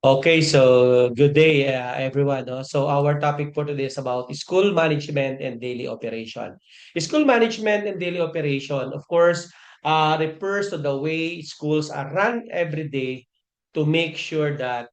Okay, so good day, everyone. No? So our topic for today is about school management and daily operation. School management and daily operation, of course, refers to the way schools are run every day to make sure that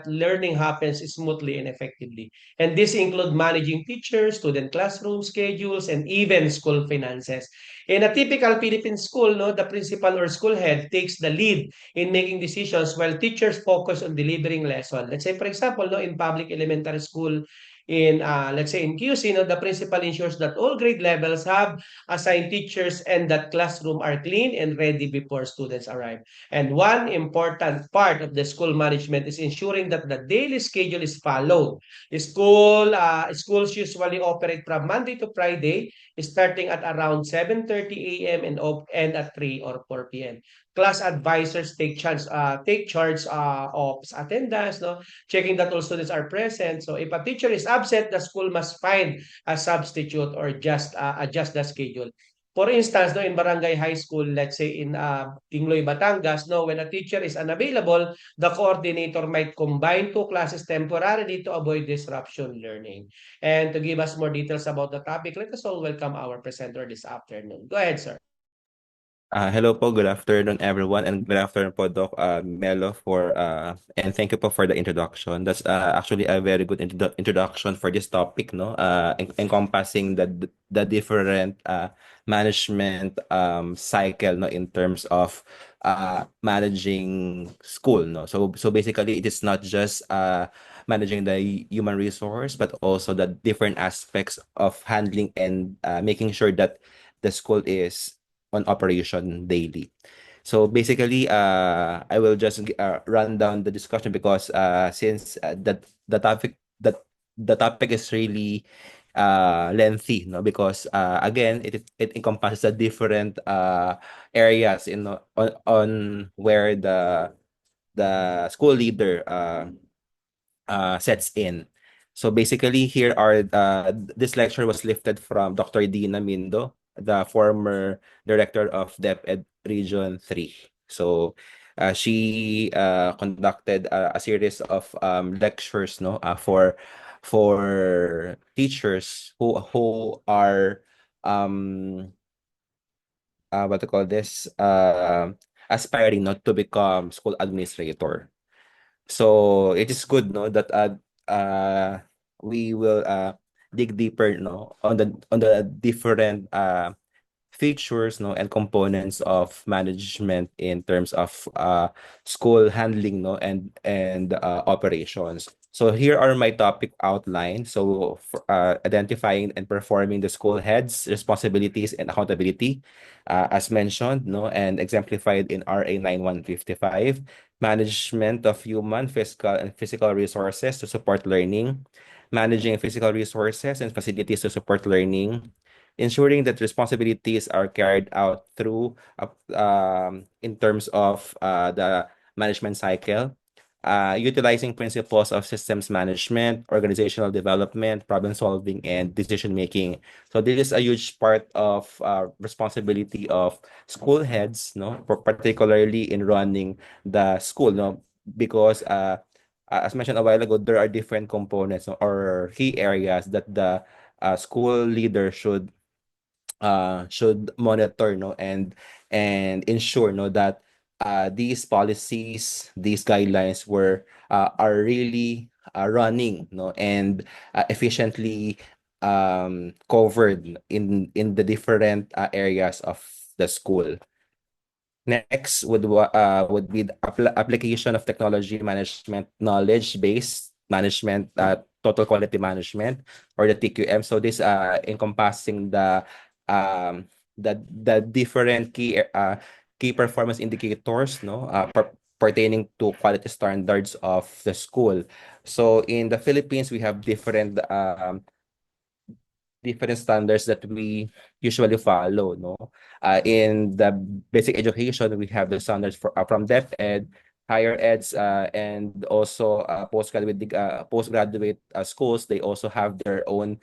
learning happens smoothly and effectively. And this include managing teachers, student classroom schedules, and even school finances. In a typical Philippine school, no, the principal or school head takes the lead in making decisions while teachers focus on delivering lesson. Let's say, for example, no, in public elementary school, in let's say in QC, no, the principal ensures that all grade levels have assigned teachers and that classroom are clean and ready before students arrive. And one important part of the school management is ensuring that the daily schedule is followed. Schools usually operate from Monday to Friday, starting at around 7:30 a.m. and end at 3 or 4 p.m. Class advisors take charge of attendance, no, checking that all students are present. So if a teacher is absent, the school must find a substitute or just adjust the schedule. For instance, no, in Barangay High School, let's say in Tingloy, Batangas, no, when a teacher is unavailable, the coordinator might combine two classes temporarily to avoid disruption learning. And to give us more details about the topic, let us all welcome our presenter this afternoon. Go ahead, sir. Hello po, good afternoon everyone, and good afternoon po Doc Melo and thank you po for the introduction. That's actually a very good introduction for this topic, no? Encompassing the different management cycle, no, in terms of managing school, no. So basically, it is not just managing the human resource, but also the different aspects of handling and making sure that the school is on operation daily. So basically, I will just run down the discussion because since the topic is really lengthy, no? Because again, it encompasses the different areas on where the school leader sets in. So basically, here are this lecture was lifted from Dr. Dina Mindo, the former director of DepEd Region 3. So she conducted a series of lectures, no, for teachers who are what to call this aspiring not to become school administrator. So it is good, no, that uh we will dig deeper, no, on the different features, no, and components of management in terms of school handling, no, and operations. So here are my topic outline. So for, identifying and performing the school heads responsibilities and accountability, as mentioned, no, and exemplified in RA 9155, management of human, physical, and physical resources to support learning, managing physical resources and facilities to support learning, ensuring that responsibilities are carried out through in terms of the management cycle, utilizing principles of systems management, organizational development, problem solving, and decision making. So this is a huge part of responsibility of school heads, no, particularly in running the school, no, because as mentioned a while ago, there are different components, no, or key areas that the school leader should monitor, no, and ensure, no, that these policies, these guidelines are really running, no, and efficiently covered in the different areas of the school. Next would be the application of technology management, knowledge based management, total quality management, or the TQM. So this encompassing the different key performance indicators, no, pertaining to quality standards of the school. So in the Philippines, we have different standards that we usually follow, no? In the basic education, we have the standards from DepEd, higher eds, and also postgraduate schools. They also have their own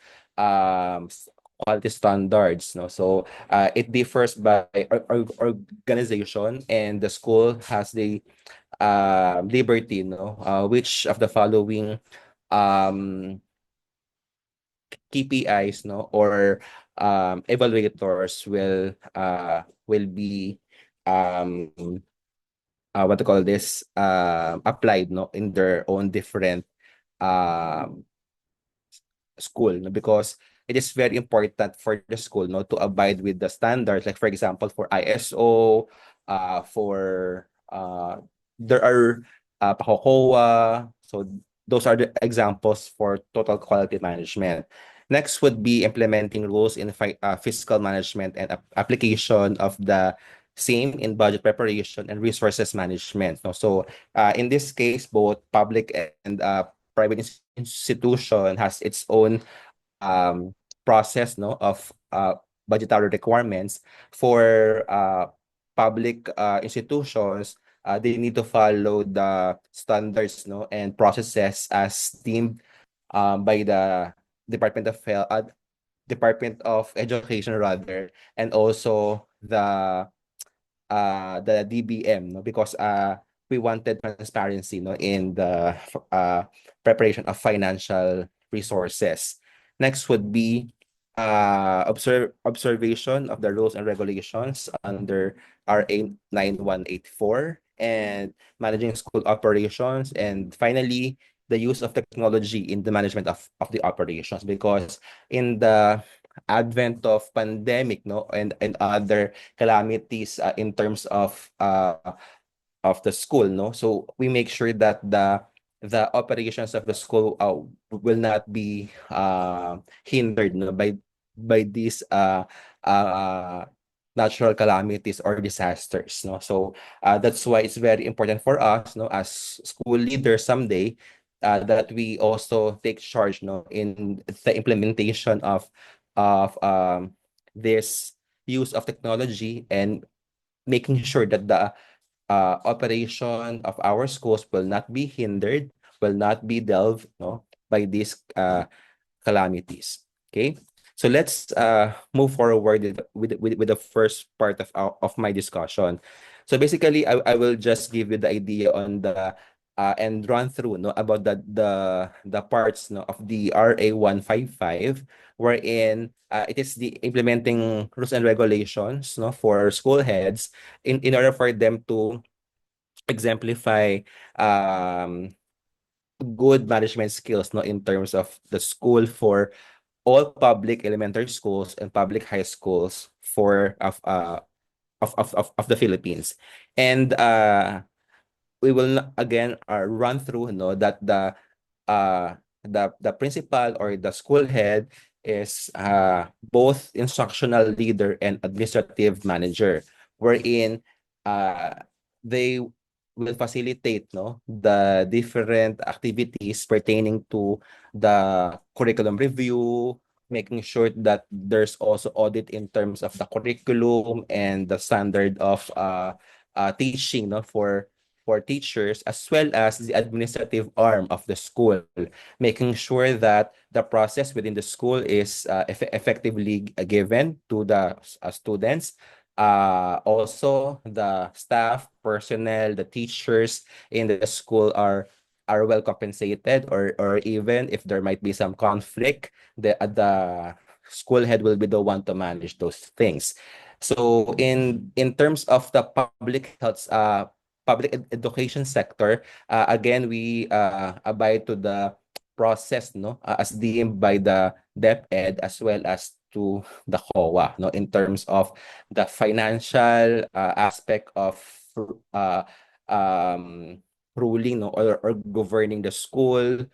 quality standards, no? So it differs by organization, and the school has the liberty, no? Which of the following um KPIs, no, or evaluators will be um what to call this, applied, no, in their own different um school, no? Because it is very important for the school, no, to abide with the standards, like for example for ISO, for there are PAHOCOA. So those are the examples for total quality management. Next would be implementing rules in fiscal management and application of the same in budget preparation and resources management, no? So in this case, both public and private institution has its own um, process, no, of budgetary requirements. For public institutions, they need to follow the standards, no, and processes as deemed by the Department of Health, Department of Education rather, and also the DBM, no, because we wanted transparency, no, in the preparation of financial resources. Next would be observation of the rules and regulations under RA 9184, and managing school operations, and finally the use of technology in the management of the operations, because in the advent of pandemic, no, and other calamities in terms of the school, no, so we make sure that the operations of the school will not be hindered, no, by these natural calamities or disasters, no. So that's why it's very important for us, no, as school leaders someday, that we also take charge, no, in the implementation of this use of technology, and making sure that the operation of our schools will not be hindered, will not be delved, no, by these calamities. Okay, so let's move forward with the first part of my discussion. So basically, I will just give you the idea on the and run through, no, about the parts, no, of the RA 155, wherein it is the implementing rules and regulations, no, for school heads in order for them to exemplify um good management skills, no, in terms of the school for all public elementary schools and public high schools for of the Philippines. And we will again run through, no, that the principal or the school head is both instructional leader and administrative manager, wherein uh, they will facilitate, no, the different activities pertaining to the curriculum review, making sure that there's also audit in terms of the curriculum and the standard of teaching, no, for teachers, as well as the administrative arm of the school, making sure that the process within the school is effectively given to the students. Also, the staff, personnel, the teachers in the school are well compensated, or even if there might be some conflict, the school head will be the one to manage those things. So in terms of the public education sector, again, we abide to the process, no, as deemed by the DepEd, as well as to the COA, no, in terms of the financial aspect of uh, um, ruling, no, or governing the school,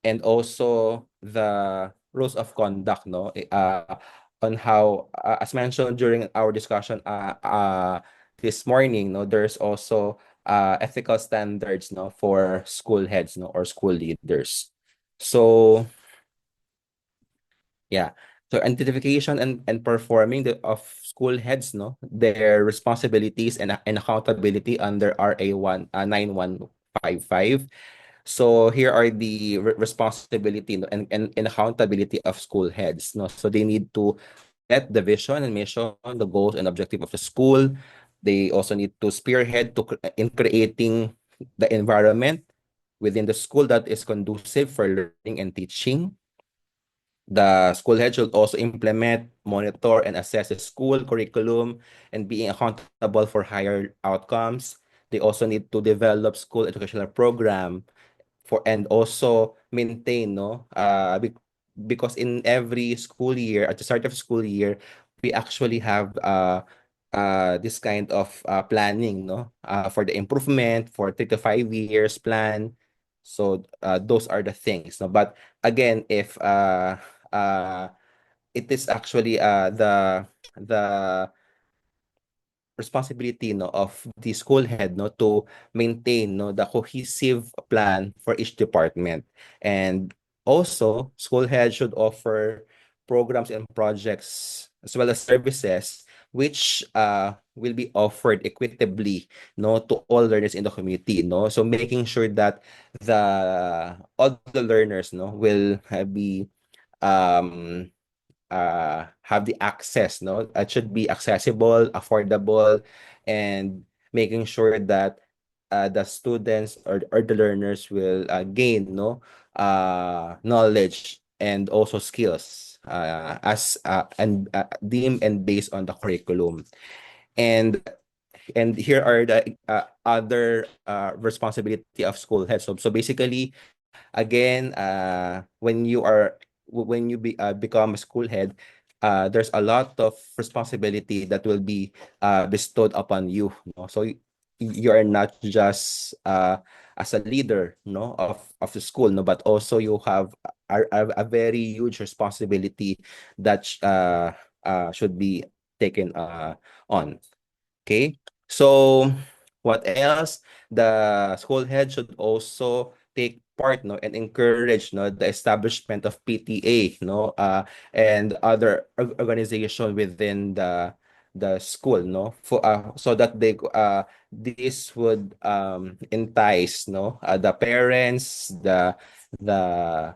and also the rules of conduct, no, on how, as mentioned during our discussion this morning, no, there's also ethical standards, no, for school heads, no, or school leaders. So yeah, so identification and performing of school heads, no, their responsibilities and accountability under RA 9155. So here are the responsibility, no, and accountability of school heads. No, so they need to set the vision and mission, the goals and objective of the school. They also need to spearhead in creating the environment within the school that is conducive for learning and teaching. The school head should also implement, monitor, and assess the school curriculum and being accountable for higher outcomes. They also need to develop school educational program for and also maintain, no, because in every school year, at the start of school year, we actually have this kind of planning, no, for the improvement for 3 to 5 years plan. So those are the things, no. But again, if uh it is actually the responsibility, no, of the school head, no, to maintain, no, the cohesive plan for each department. And also school head should offer programs and projects as well as services which will be offered equitably, no, to all learners in the community, no. So making sure that all the learners, no, will be um have the access, no? It should be accessible, affordable, and making sure that the students or the learners will gain, no, knowledge and also skills as and deemed and based on the curriculum. And here are the other responsibility of school heads. So basically, again, when you become a school head, there's a lot of responsibility that will be bestowed upon you, no? So you are not just as a leader, no, of the school, no, but also you have a very huge responsibility that should be taken on. Okay, so what else? The school head should also take part, no, and encourage, no, the establishment of PTA, no, and other organization within the school, no, for so that this would entice, no, the parents, the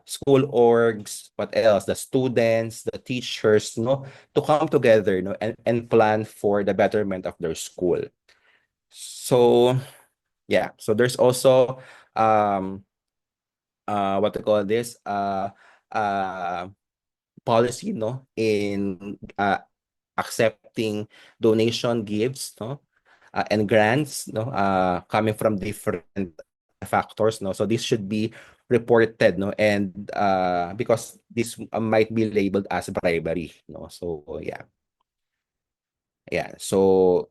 school orgs, what else, the students, the teachers, no, to come together, no, and plan for the betterment of their school. So yeah, so there's also um what to call this uh policy, no, in accepting donation gifts, no, and grants, no, coming from different factors, no. So this should be reported, no, and because this might be labeled as bribery, no. So yeah, so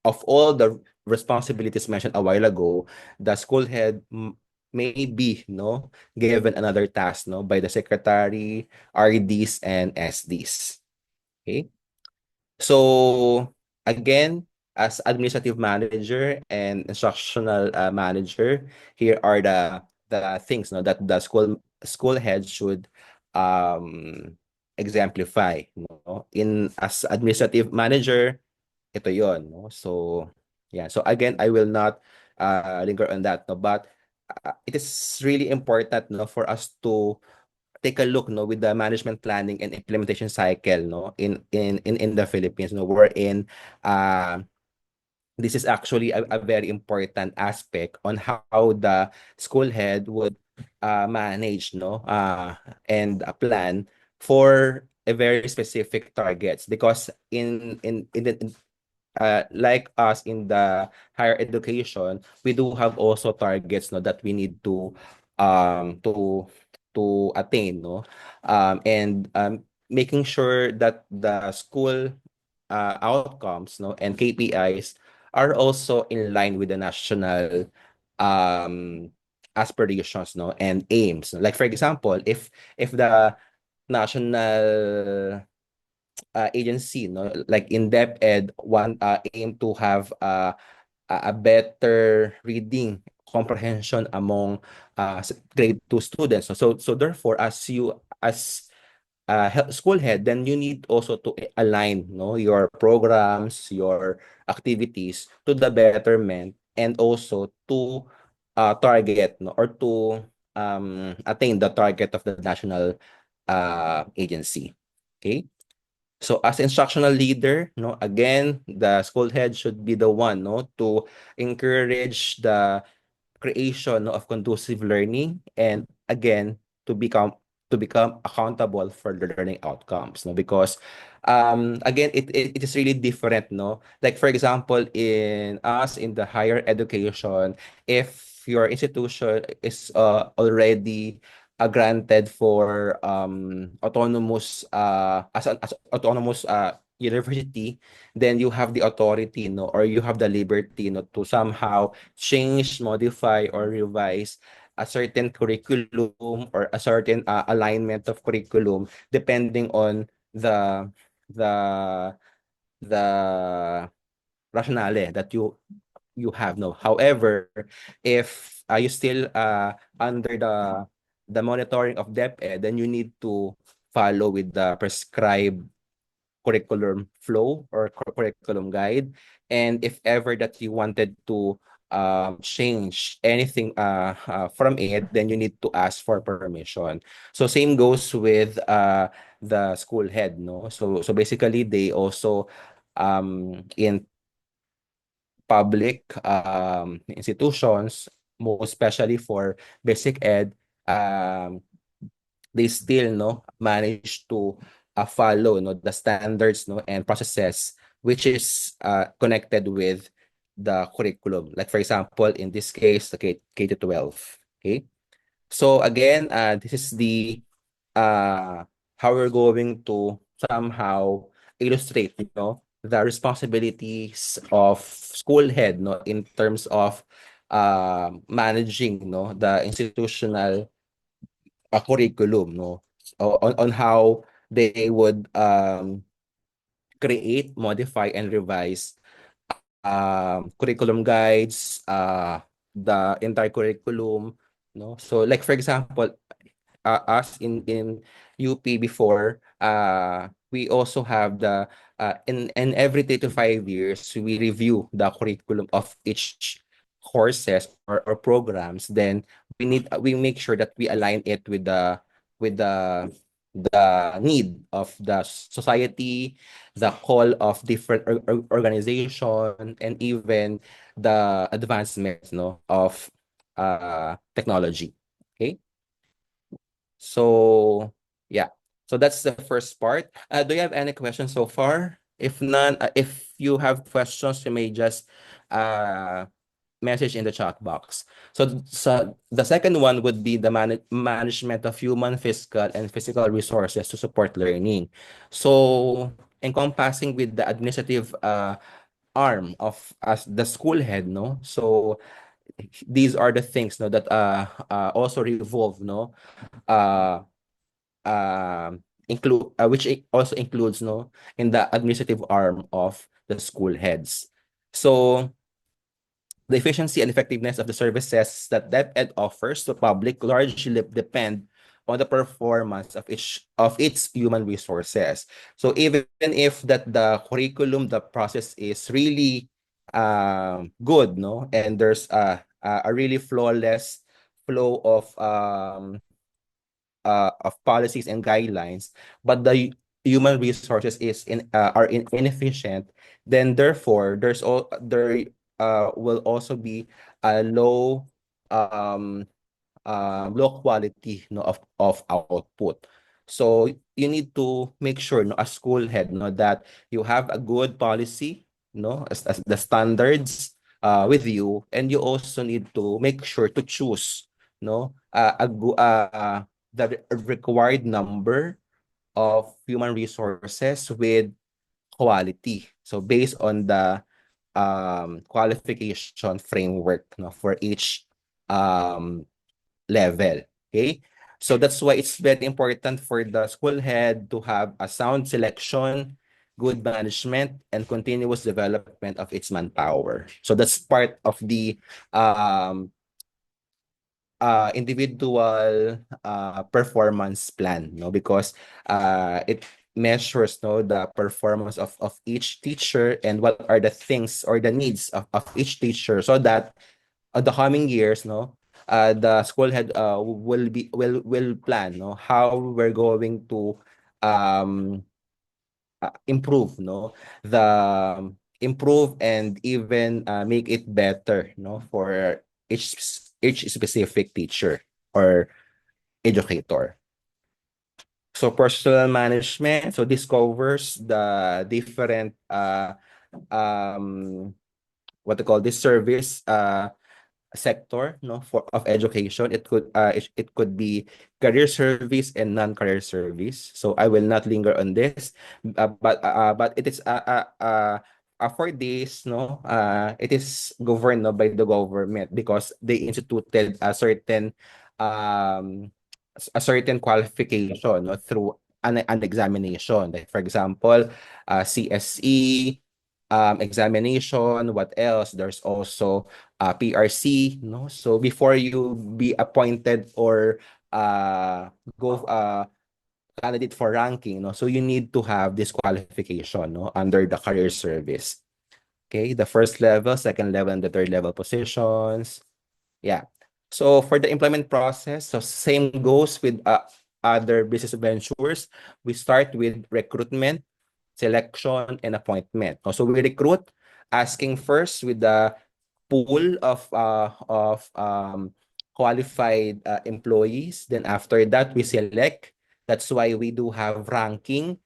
of all the responsibilities mentioned a while ago, the school head may be, no, given another task, no, by the secretary, RDs, and SDs. Okay. So again, as administrative manager and instructional manager, here are the things, no, that the school head should exemplify, no. In as administrative manager, ito yon, no. So yeah, so again, I will not linger on that, no, but it is really important, no, for us to take a look, no, with the management planning and implementation cycle, no, in the Philippines, no, wherein this is actually a very important aspect on how the school head would manage, no, and plan for a very specific targets, because in the like us in the higher education, we do have also targets, no, that we need um to to attain, no, and making sure that the school outcomes, no, and KPIs are also in line with the national um aspirations, no, and aims. Like for example, if the national agency, no, like in DepEd one aim to have a better reading comprehension among grade 2 students. So therefore, as you as school head, then you need also to align, no, your programs, your activities to the betterment, and also to target, no, or to attain the target of the national agency. Okay. So as instructional leader, no, again, the school head should be the one, no, to encourage the creation of conducive learning, and again, to become accountable for the learning outcomes, no, because again, it is really different, no, like for example, in us in the higher education, if your institution is already granted for autonomous as autonomous university, then you have the authority, no, or you have the liberty, no, to somehow change, modify, or revise a certain curriculum or a certain alignment of curriculum depending on the the rationale that you have, no. However, if you still under the monitoring of DepEd, then you need to follow with the prescribed curriculum flow or curriculum guide. And if ever that you wanted to change anything from it, then you need to ask for permission. So same goes with the school head, no? So basically they also in public institutions, most especially for basic ed, they still, no, manage to follow, no, the standards, no, and processes which is connected with the curriculum. Like for example, in this case, the K to 12. Okay. So again, this is the how we're going to somehow illustrate, you know, the responsibilities of school head, no, in terms of managing, no, the institutional curriculum, no, on how they would create, modify, and revise curriculum guides, the entire curriculum, no. So like for example, us in UP before, we also have the in every 3 to 5 years we review the curriculum of each courses or programs. Then we make sure that we align it with the need of the society, the call of different organization, and even the advancements, no, of technology. Okay. So yeah, so that's the first part. Do you have any questions so far? If none, if you have questions, you may just uh, message in the chat box. So the second one would be the management of human, fiscal, and physical resources to support learning. So encompassing with the administrative arm of as the school head, no. So these are the things, no, that also revolve, no, uh include which also includes, no, in the administrative arm of the school heads. So the efficiency and effectiveness of the services that DepEd offers to public largely depend on the performance of each of its human resources. So even if that the curriculum, the process is really good, no, and there's a really flawless flow of policies and guidelines, but the human resources is inefficient, then therefore there will also be a um low quality, no, of output. So you need to make sure, no, as school head, no, that you have a good policy, no, as the standards with you, and you also need to make sure to choose, no, the required number of human resources with quality. So based on the qualification framework, no, for each um level. Okay. So that's why it's very important for the school head to have a sound selection, good management, and continuous development of its manpower. So that's part of the um individual performance plan, no, because it measures, no, the performance of each teacher and what are the things or the needs of each teacher, so that the coming years, no, the school head will plan, no, how we're going to um improve, no, the improve and even make it better, no, for each specific teacher or educator. So personal management, so this covers the different um what they call this service sector, no, for of education. It could be career service and non-career service. So I will not linger on this, but it is for this, no, it is governed, no, by the government because they instituted um a certain qualification, no, through an examination. Like for example, CSE examination. What else? There's also PRC, no? So before you be appointed or go candidate for ranking, no? So you need to have this qualification, no, under the career service. Okay, the first level, second level, and the third level positions. Yeah. So for the employment process, so same goes with other business ventures. We start with recruitment, selection, and appointment. So we recruit, asking first with the pool of qualified employees. Then after that, we select. That's why we do have ranking,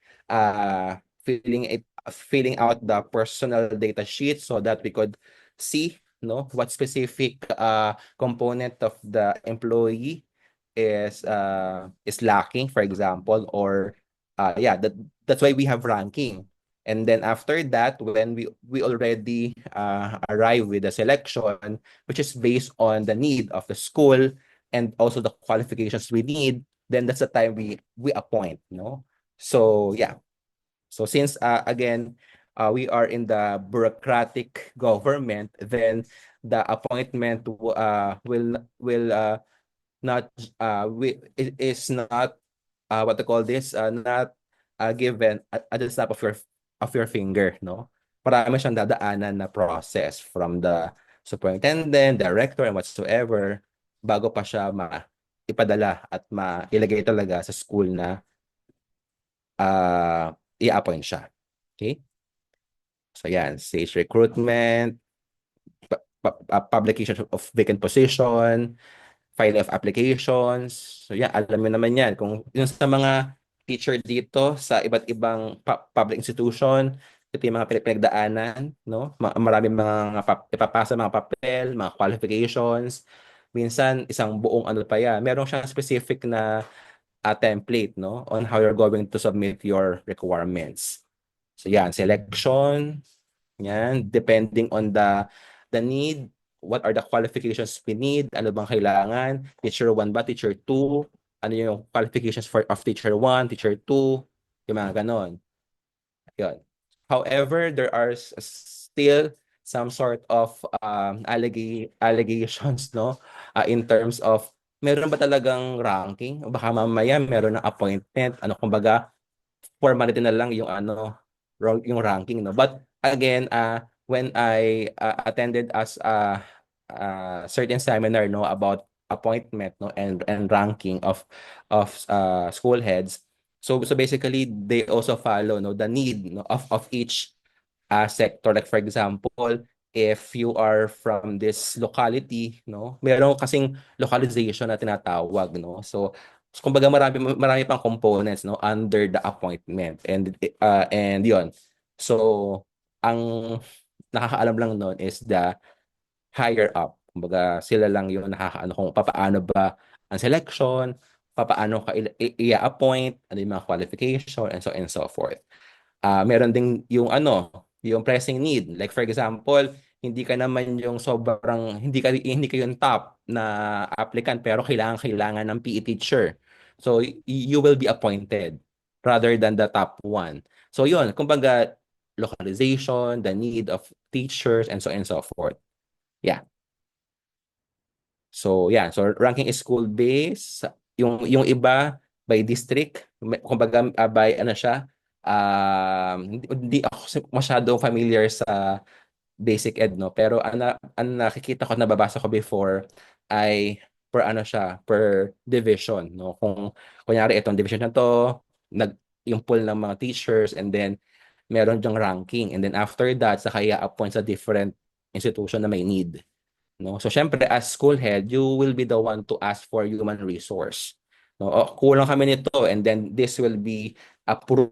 filling out the personal data sheet so that we could see, no, what specific component of the employee is lacking, for example, or yeah, that's why we have ranking. And then after that, when we already arrive with the selection, which is based on the need of the school and also the qualifications we need, then that's the time we appoint, no? So yeah. So since again, we are in the bureaucratic government, then the appointment will not it is not what to call this not given at the snap of your finger, no? Marami siyang dadaanan na process from the superintendent, director, and whatsoever bago pa siya ipadala at mailagay talaga sa school na i-appoint siya. Okay? So yan, stage recruitment, publication of vacant position, filing of applications. So yan, alam mo naman yan. Kung yung sa mga teacher dito sa iba't ibang public institution, ito yung mga pinagdaanan, no? Maraming mga ipapasa mga papel, mga qualifications. Minsan, isang buong ano pa yan. Meron siyang specific na template, no? On how you're going to submit your requirements. So yan, selection, yan, depending on the need, what are the qualifications we need, ano bang kailangan, teacher 1 ba, teacher 2, ano yung qualifications of teacher 1, teacher 2, yung mga ganon. Yun. However, there are still some sort of allegations, no, in terms of meron ba talagang ranking, o baka mamaya meron ng appointment, ano, kumbaga formality na lang yung ano, yung ranking, no. But again, when I attended as a certain seminar, no, about appointment, no, and ranking of school heads. So basically they also follow, no, the need, no, of each sector. Like for example, if you are from this locality, no, meron kasing localization na tinatawag, no. So kumbaga marami pang components, no, under the appointment, and yon. So ang nakakaalam lang noon is the higher up. Kumbaga sila lang yung nakakaano kung papaano ba ang selection, papaano ka i-appoint, ano yung mga qualification, and so forth. Meron ding yung ano, yung pressing need. Like for example, hindi ka naman yung sobrang hindi ka yung top na applicant pero kailangan ng PE teacher. So you will be appointed rather than the top one. So yun, kumbaga localization, the need of teachers, and so forth. Yeah. So yeah, so ranking is school based. Yung iba by district, kumbaga by ano siya, hindi ako masyadong familiar basic ed, no? Pero ang nakikita ko, nababasa ko before ay per ano siya, per division, no? Kung kunyari itong division na to, yung pool ng mga teachers, and then meron dyang ranking, and then after that saka i-appoint sa different institution na may need, no? So syempre as school head, you will be the one to ask for human resource, no? O, kulang kami nito, and then this will be approved.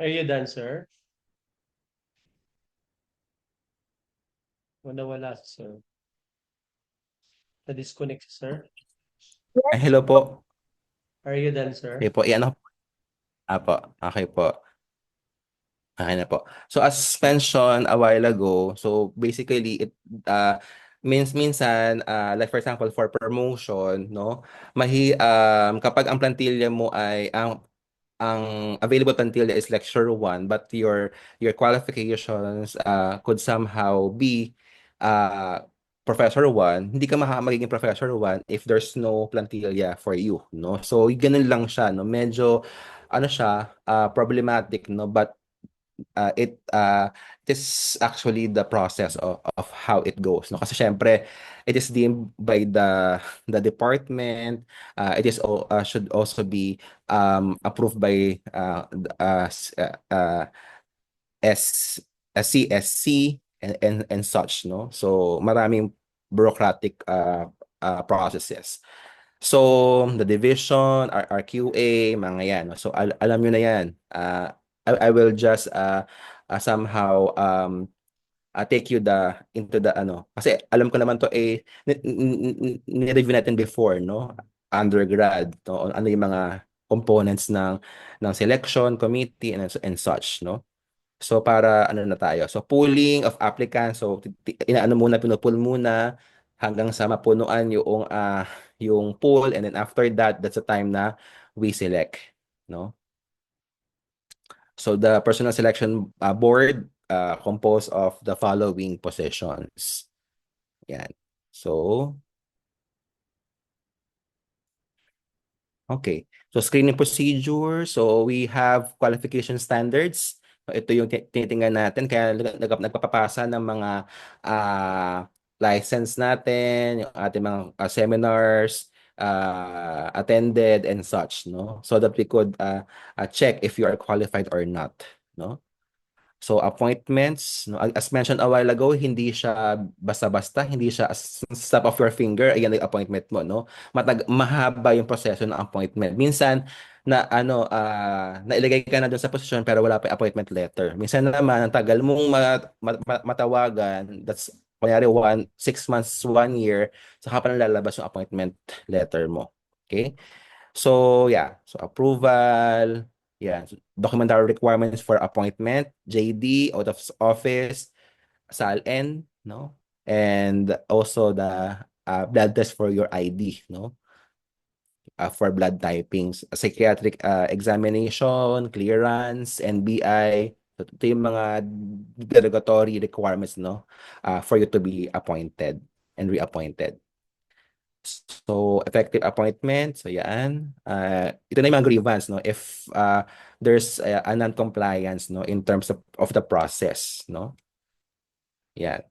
Are you done, sir? Wala, sir. Na-disconnect, sir. Ay, hello po. Are you done, Okay sir? po, iyan ako. Apo, okay po. Okay na po. So as mentioned a while ago, so basically it minsan like for example for promotion, no, kapag ang plantilla mo ay ang available plantilla is lecture 1, but your qualifications could somehow be uh professor 1, hindi ka magiging professor 1 if there's no plantilla for you, no? So ganun lang siya, no? Medyo ano siya, problematic, no? But it is actually the process of how it goes, no? Kasi syempre it is deemed by the department. It is should also be approved by S CSC and such, no? So maraming bureaucratic processes. So the division, RQA, mga yan, no? So alam nyo na yan. I will just somehow take you into the ano, kasi alam ko naman to ni-review natin before, no? Undergrad, no? Ano yung mga components ng selection committee and such, no? So para ano na tayo. So pooling of applicants. So inaano muna, pinupool muna hanggang sa mapunuan yung pool, and then after that, that's the time na we select, no? So the personal selection board composed of the following positions. Yan. So okay. So screening procedure. So we have qualification standards. So, ito yung tinitingnan natin. Kaya nagpapapasa ng mga license natin, yung ating mga seminars, attended and such, no? So that we could check if you are qualified or not, no? So appointments, no, as mentioned a while ago, hindi siya basta-basta, hindi siya snap of your finger, ayan ang appointment mo, no? Mahaba yung proseso ng appointment. Minsan na nailagay ka na doon sa posisyon pero wala pa yung appointment letter. Minsan naman ang tagal mong matawagan, that's kunyari 6 months, 1 year, saka pa lang lalabas yung appointment letter mo. Okay? So, yeah. So, approval. Yeah. So, documentary requirements for appointment, JD, out of office, SALN, no? And also the blood test for your ID, no? For blood typings, psychiatric examination, clearance, NBI. So, ito yung mga derogatory requirements, no? For you to be appointed and reappointed. So, effective appointment. So, yan. Ito na yung mga grievance, no? If there's a non-compliance, no? In terms of the process, no? Yan.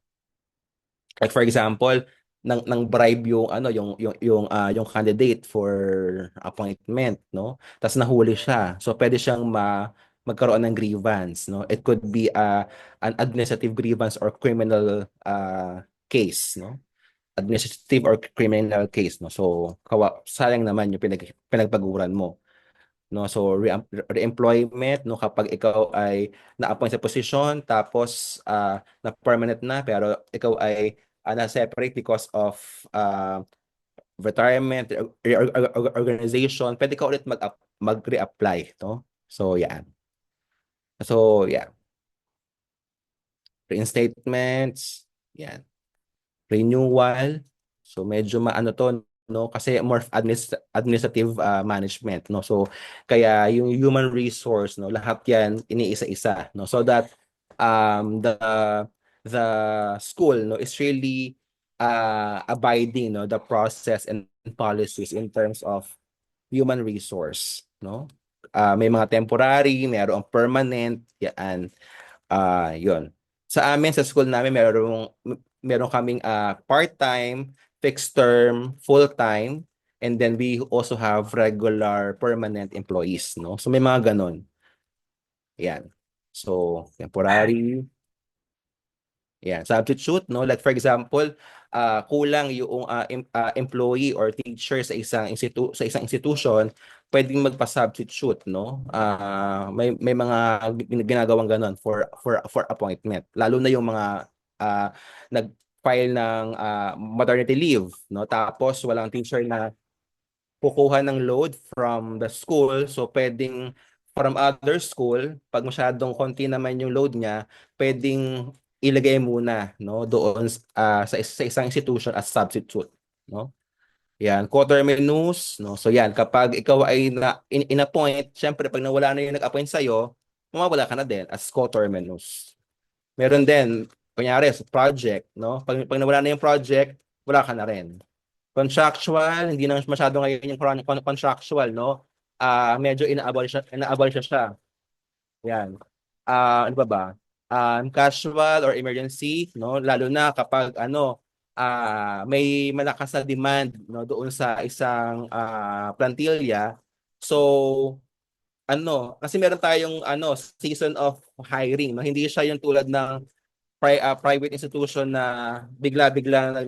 Like for example, nang bribe yung ano yung candidate for appointment, no? Tapos nahuli siya. So, pwede siyang magkaroon ng grievance, no? It could be an administrative grievance or criminal case, no? Administrative or criminal case, no? So sayang naman yung pinagpaguran mo. no? So re-employment, no, kapag ikaw ay na-appoint sa posisyon tapos na permanent na pero ikaw ay na-separate because of retirement, organization, pwede ka ulit mag-reapply, no? So yan. So yeah, reinstatements, yan. Renewal. So medyo maano to, no, kasi more of administrative management, no. So kaya yung human resource, no, lahat yan iniisa-isa, no, so that the school, no, is really abiding, no, the process and policies in terms of human resource, no. May mga temporary, mayroong permanent, yan. Yun. Sa amin, sa school namin, meron kaming part-time, fixed term, full-time, and then we also have regular permanent employees, no? So may mga ganon. Yan. So, temporary, yan, substitute, no? Like for example, kulang yung employee or teacher sa sa isang institution, pwedeng magpa-substitute, no? May mga ginagawang ganon for appointment. Lalo na yung mga nag-file ng maternity leave, no? Tapos walang teacher na kukuha ng load from the school, so pwedeng from other school, pag masyadong konti naman yung load niya, pwedeng ilagay muna, no, doon sa isang institution as substitute, no. Yan, coterminous, no. So yan, kapag ikaw ay in-appoint, syempre pag nawala na yung nag-appoint sa iyo, mawawala ka na din as coterminous. Meron din, kunyari sa project, no. Pag nawala na yung project, wala ka na rin. Contractual, hindi na masyado ngayon yung contractual, no? Medyo ina-abolish siya. Yan. Ano ba ba? Casual or emergency, no? Lalo na kapag may malakas na demand, no, doon sa isang plantilla. So, kasi meron tayong season of hiring, no? Hindi siya yung tulad ng private institution na bigla-bigla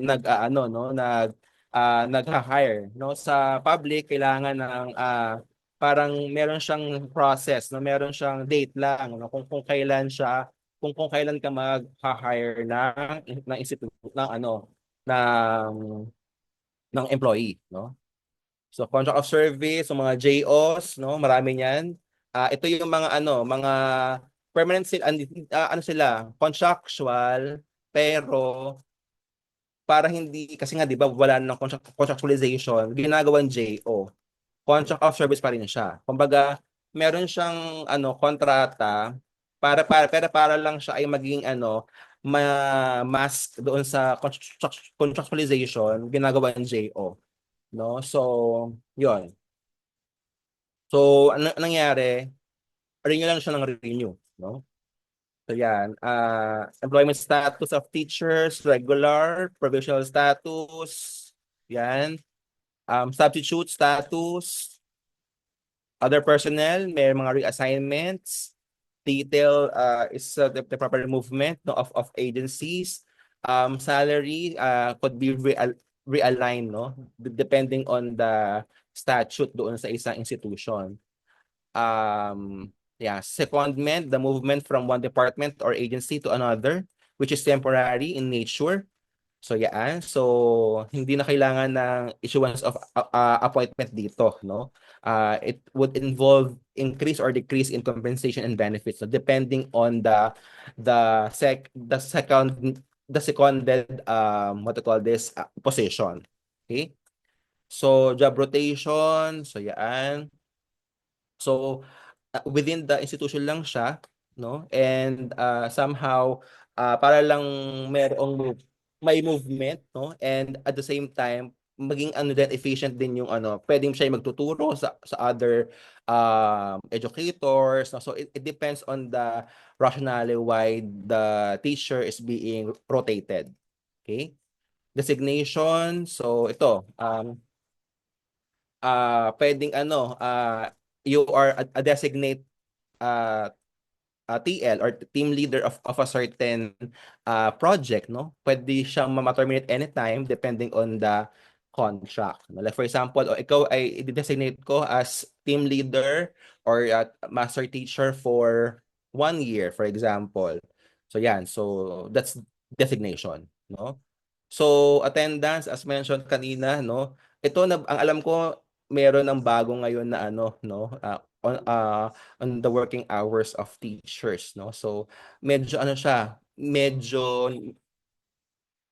nag-hire, no. Sa public kailangan ng parang meron siyang process, no, meron siyang date lang, no, kung kailan siya, kung kailan ka mag-hire ng institute ng ng ng employee, no. So contract of service, so mga JOs, no, marami niyan. Ito yung mga permanent sila, sila, contractual, pero para hindi, kasi nga 'di ba wala nang contractualization, ginagawang JO. Contract of service pa rin siya. Kumbaga, meron siyang kontrata para lang siya ay maging mask doon sa contractualization, ginagawang JO, no? So, 'yon. So, ano nangyari? Renew lang siya ng renew, no? So yan, employment status of teachers, regular, provisional status, yan, substitute status, other personnel, may mga reassignments, detail is the proper movement, no, of agencies, salary could be realigned, no, depending on the statute doon sa isang institution. Yeah, secondment, the movement from one department or agency to another, which is temporary in nature. So yeah, so hindi na kailangan ng issuance of appointment dito, no? It would involve increase or decrease in compensation and benefits, so depending on the seconded what to call this position. Okay? So job rotation, so yan. So within the institution lang siya, no? And somehow para lang may movement, no? And at the same time maging din efficient din yung pwedeng siya magtuturo sa other educators, no? So it depends on the rationale why the teacher is being rotated. Okay? Designation, so ito pwedeng you are a designate TL or team leader of a certain project, no? Pwede siyang ma-terminate anytime depending on the contract. No? Like for example, o ikaw ay i-designate ko as team leader or master teacher for 1 year, for example. So yan, so that's designation, no? So attendance, as mentioned kanina, no? Ito na ang alam ko meron ng bago ngayon na ano, no? On the working hours of teachers, no? So medyo ano siya, medyo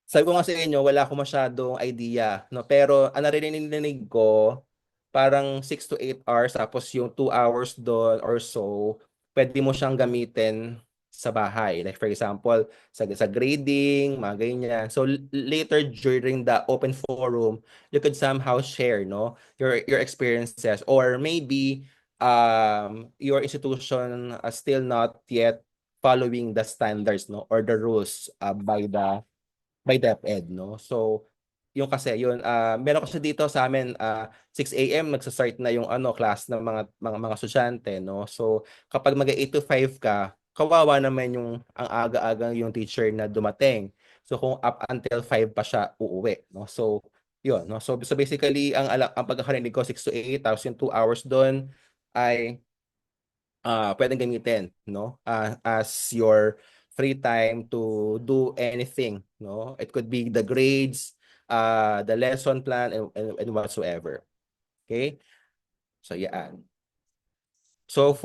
sabi ko nga sa inyo, wala akong masyadong idea, no? Pero ang narinig ko, parang 6 to 8 hours, tapos yung 2 hours doon or so, pwede mo siyang gamitin sa bahay. Like for example, sa grading, mga ganyan. So later during the open forum, you could somehow share, no? Your experiences, or maybe your institution still not yet following the standards, no? Or the rules by DepEd, no? So, yung kasi, yun, meron kasi dito sa amin, 6 a.m. nagsa-start na yung ano, class ng mga estudyante, no? So, kapag mag-8 to 5 ka, kawawa naman yung ang aga-aga yung teacher na dumating. So, kung up until 5 pa siya uuwi, no? So, yun, no? So basically, ang pagkakarinig ko, 6 to 8, tapos yung 2 hours doon ay pwedeng gamitin, no? As your free time to do anything, no? It could be the grades, the lesson plan, and whatsoever. Okay? So, yan. So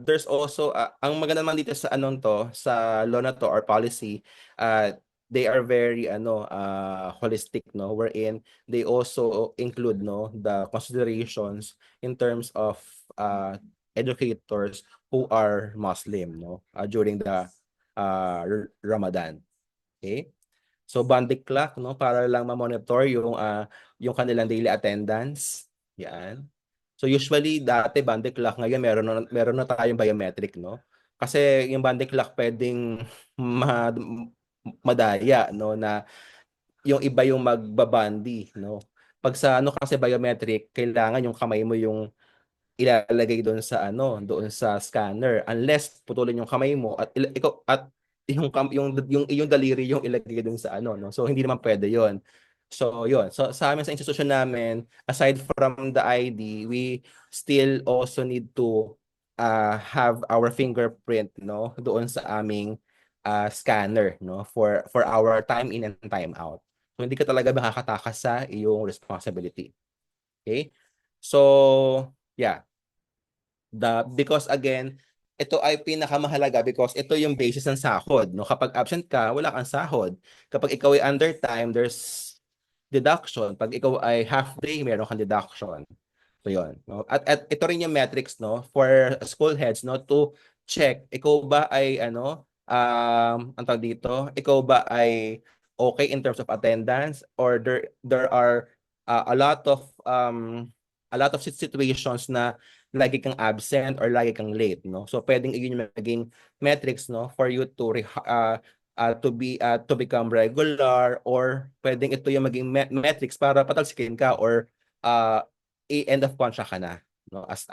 there's also ang maganda naman dito sa anong to sa law na to or policy, they are very holistic, no, wherein they also include, no, the considerations in terms of educators who are Muslim, no, during the Ramadan. Okay? So banding clock, no, para lang ma-monitor yung kanilang daily attendance. Yan. So usually dati banding clock, ngayon meron na tayong biometric, no? Kasi yung banding clock pwedeng ma madaya, no, na yung iba yung magbabandi, no? Pag sa ano kasi biometric, kailangan yung kamay mo yung ilalagay doon sa doon sa scanner, unless putulin yung kamay mo at ikaw at yung iyong daliri yung ilagay doon sa no. So hindi naman pwede 'yon. So 'yon. So sa amin sa institution namin, aside from the ID, we still also need to have our fingerprint, no, doon sa aming scanner, no, for our time in and time out. So hindi ka talaga makakatakas sa iyong responsibility. Okay? So, yeah. Because again, ito ay pinakamahalaga because ito yung basis ng sahod, no? Kapag absent ka, wala kang sahod. Kapag ikaw ay under time, there's deduction. Pag ikaw ay half day, meron kang deduction. So yun, no? At ito rin yung metrics, no, for school heads, no, to check ikaw ba ay ang tawag dito, ikaw ba ay okay in terms of attendance, or there are a lot of situations na lagi kang absent or lagi kang late, no? So pwedeng iyon yung maging metrics, no, for you to become regular, or pwedeng ito yung maging metrics para patalsikin ka, or end of contract ka na, no, as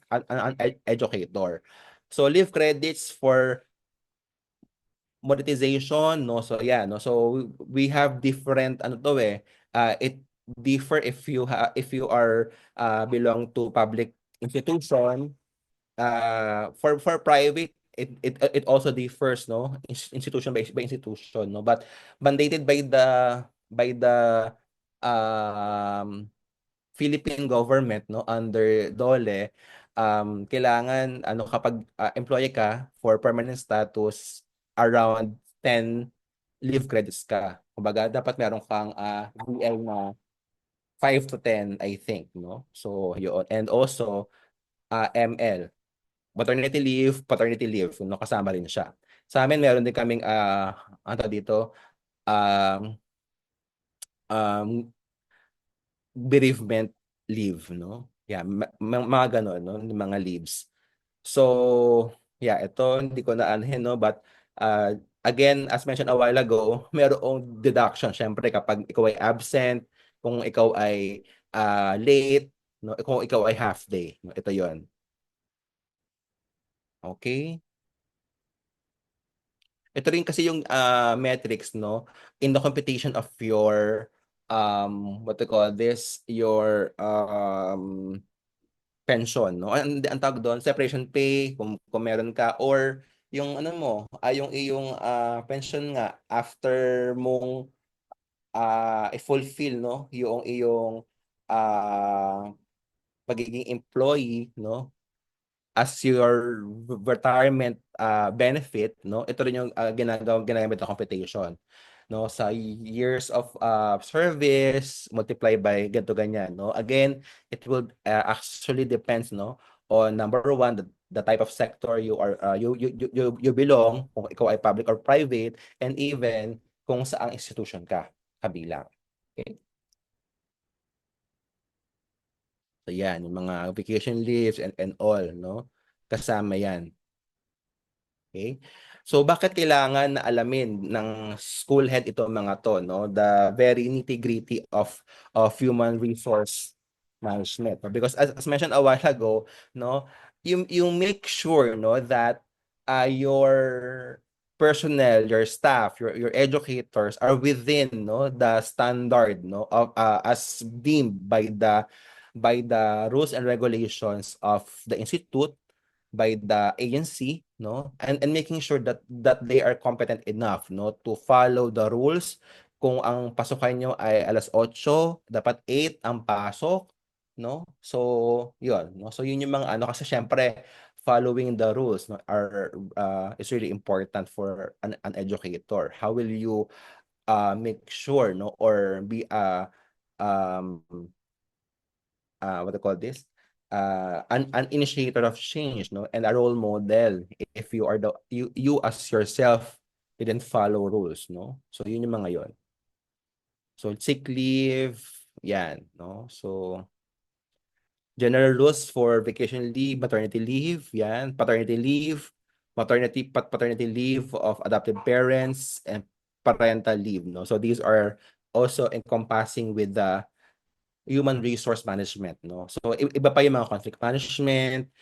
an educator. So leave credits for monetization, no, so yeah, no, so we have different it differ if you are belong to public institution. For private, it also differs, no, institution by institution, no, but mandated by the um Philippine government, no, under DOLE, kailangan kapag employee ka for permanent status, around 10 leave credits ka. Kumbaga dapat meron kang DL na 5 to 10, I think, no. So yun, and also ML, maternity leave, paternity leave, no, kasama rin siya. Sa amin meron din kaming ano dito, um, um, bereavement leave, no? Yeah, mga ganon, no? Mga leaves. So, yeah, ito hindi ko na anuhin, no? But, again, as mentioned a while ago, merong deduction. Siyempre, kapag ikaw ay absent, kung ikaw ay late, no? Kung ikaw ay half day, no? Ito yon. Okay? Ito rin kasi yung metrics, no, in the computation of your what to call this, your pension, no? Ang tawag doon, separation pay, kung meron ka, or yung ano mo, yung iyong pension nga after mong i-fulfill, no, yung iyong pagiging employee, no, as your retirement benefit, no, ito rin yung ginagamit na computation, no, sa years of service multiply by ganito ganyan, no. Again, it will actually depends, no, on number one, the type of sector you are you belong, kung ikaw ay public or private, and even kung saang institution ka kabilang. Okay? So yan, yung mga vacation leaves and all, no? Kasama yan. Okay? So bakit kailangan na alamin ng school head ito mga to, no? The very nitty-gritty of human resource management. No? Because as mentioned a while ago, no, you make sure, no, that your personnel, your staff, your educators are within, no, the standard, no, of as deemed by the rules and regulations of the institute, by the agency, no, and making sure that they are competent enough, no, to follow the rules. Kung ang pasukan nyo ay alas 8, dapat 8 ang pasok, no. So yun, no, so yun yung mga ano, kasi syempre following the rules, no, are is really important for an educator. How will you make sure, no, or be um what do you call this, an initiator of change, no, and a role model if you are you as yourself didn't follow rules, no. So yun yung mga yon. So sick leave, yan, no. So general rules for vacation leave, maternity leave, yan, paternity leave, paternity leave of adopted parents, and parental leave, no. So these are also encompassing with the human resource management, no? So iba pa yung mga conflict management,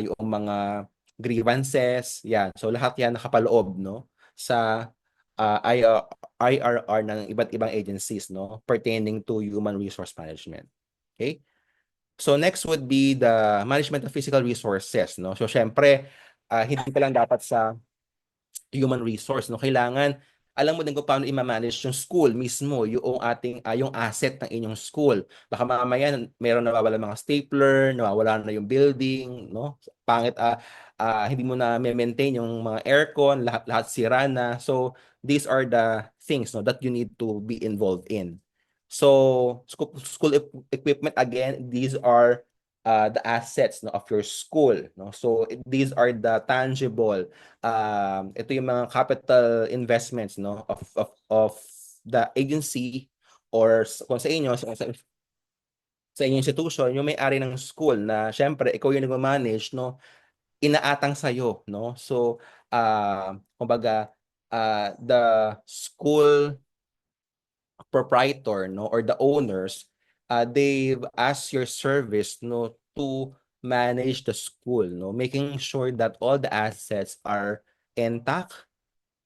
yung mga grievances, yan. So lahat yan nakapaloob, no, sa IRR ng iba't ibang agencies, no, pertaining to human resource management. Okay? So next would be the management of physical resources, no? So syempre, hindi pa lang dapat sa human resource, no, kailangan alam mo din kung paano i-manage yung school mismo, yung ating yung asset ng inyong school. Baka mamaya meron nawawala mga stapler, nawawala na yung building, no, pangit, hindi mo na maintain yung mga aircon, lahat sira na. So these are the things, no, that you need to be involved in. So school equipment, again, these are the assets, no, of your school, no. So these are the tangible, ito yung mga capital investments, no, of the agency, or kung sa inyo, sa inyong institution, yung may-ari ng school, na syempre ikaw yung nagmamanage, no, inaatang sa'yo, no. So kumbaga, the school proprietor, no, or the owners, they've asked your service, no, to manage the school, no, making sure that all the assets are intact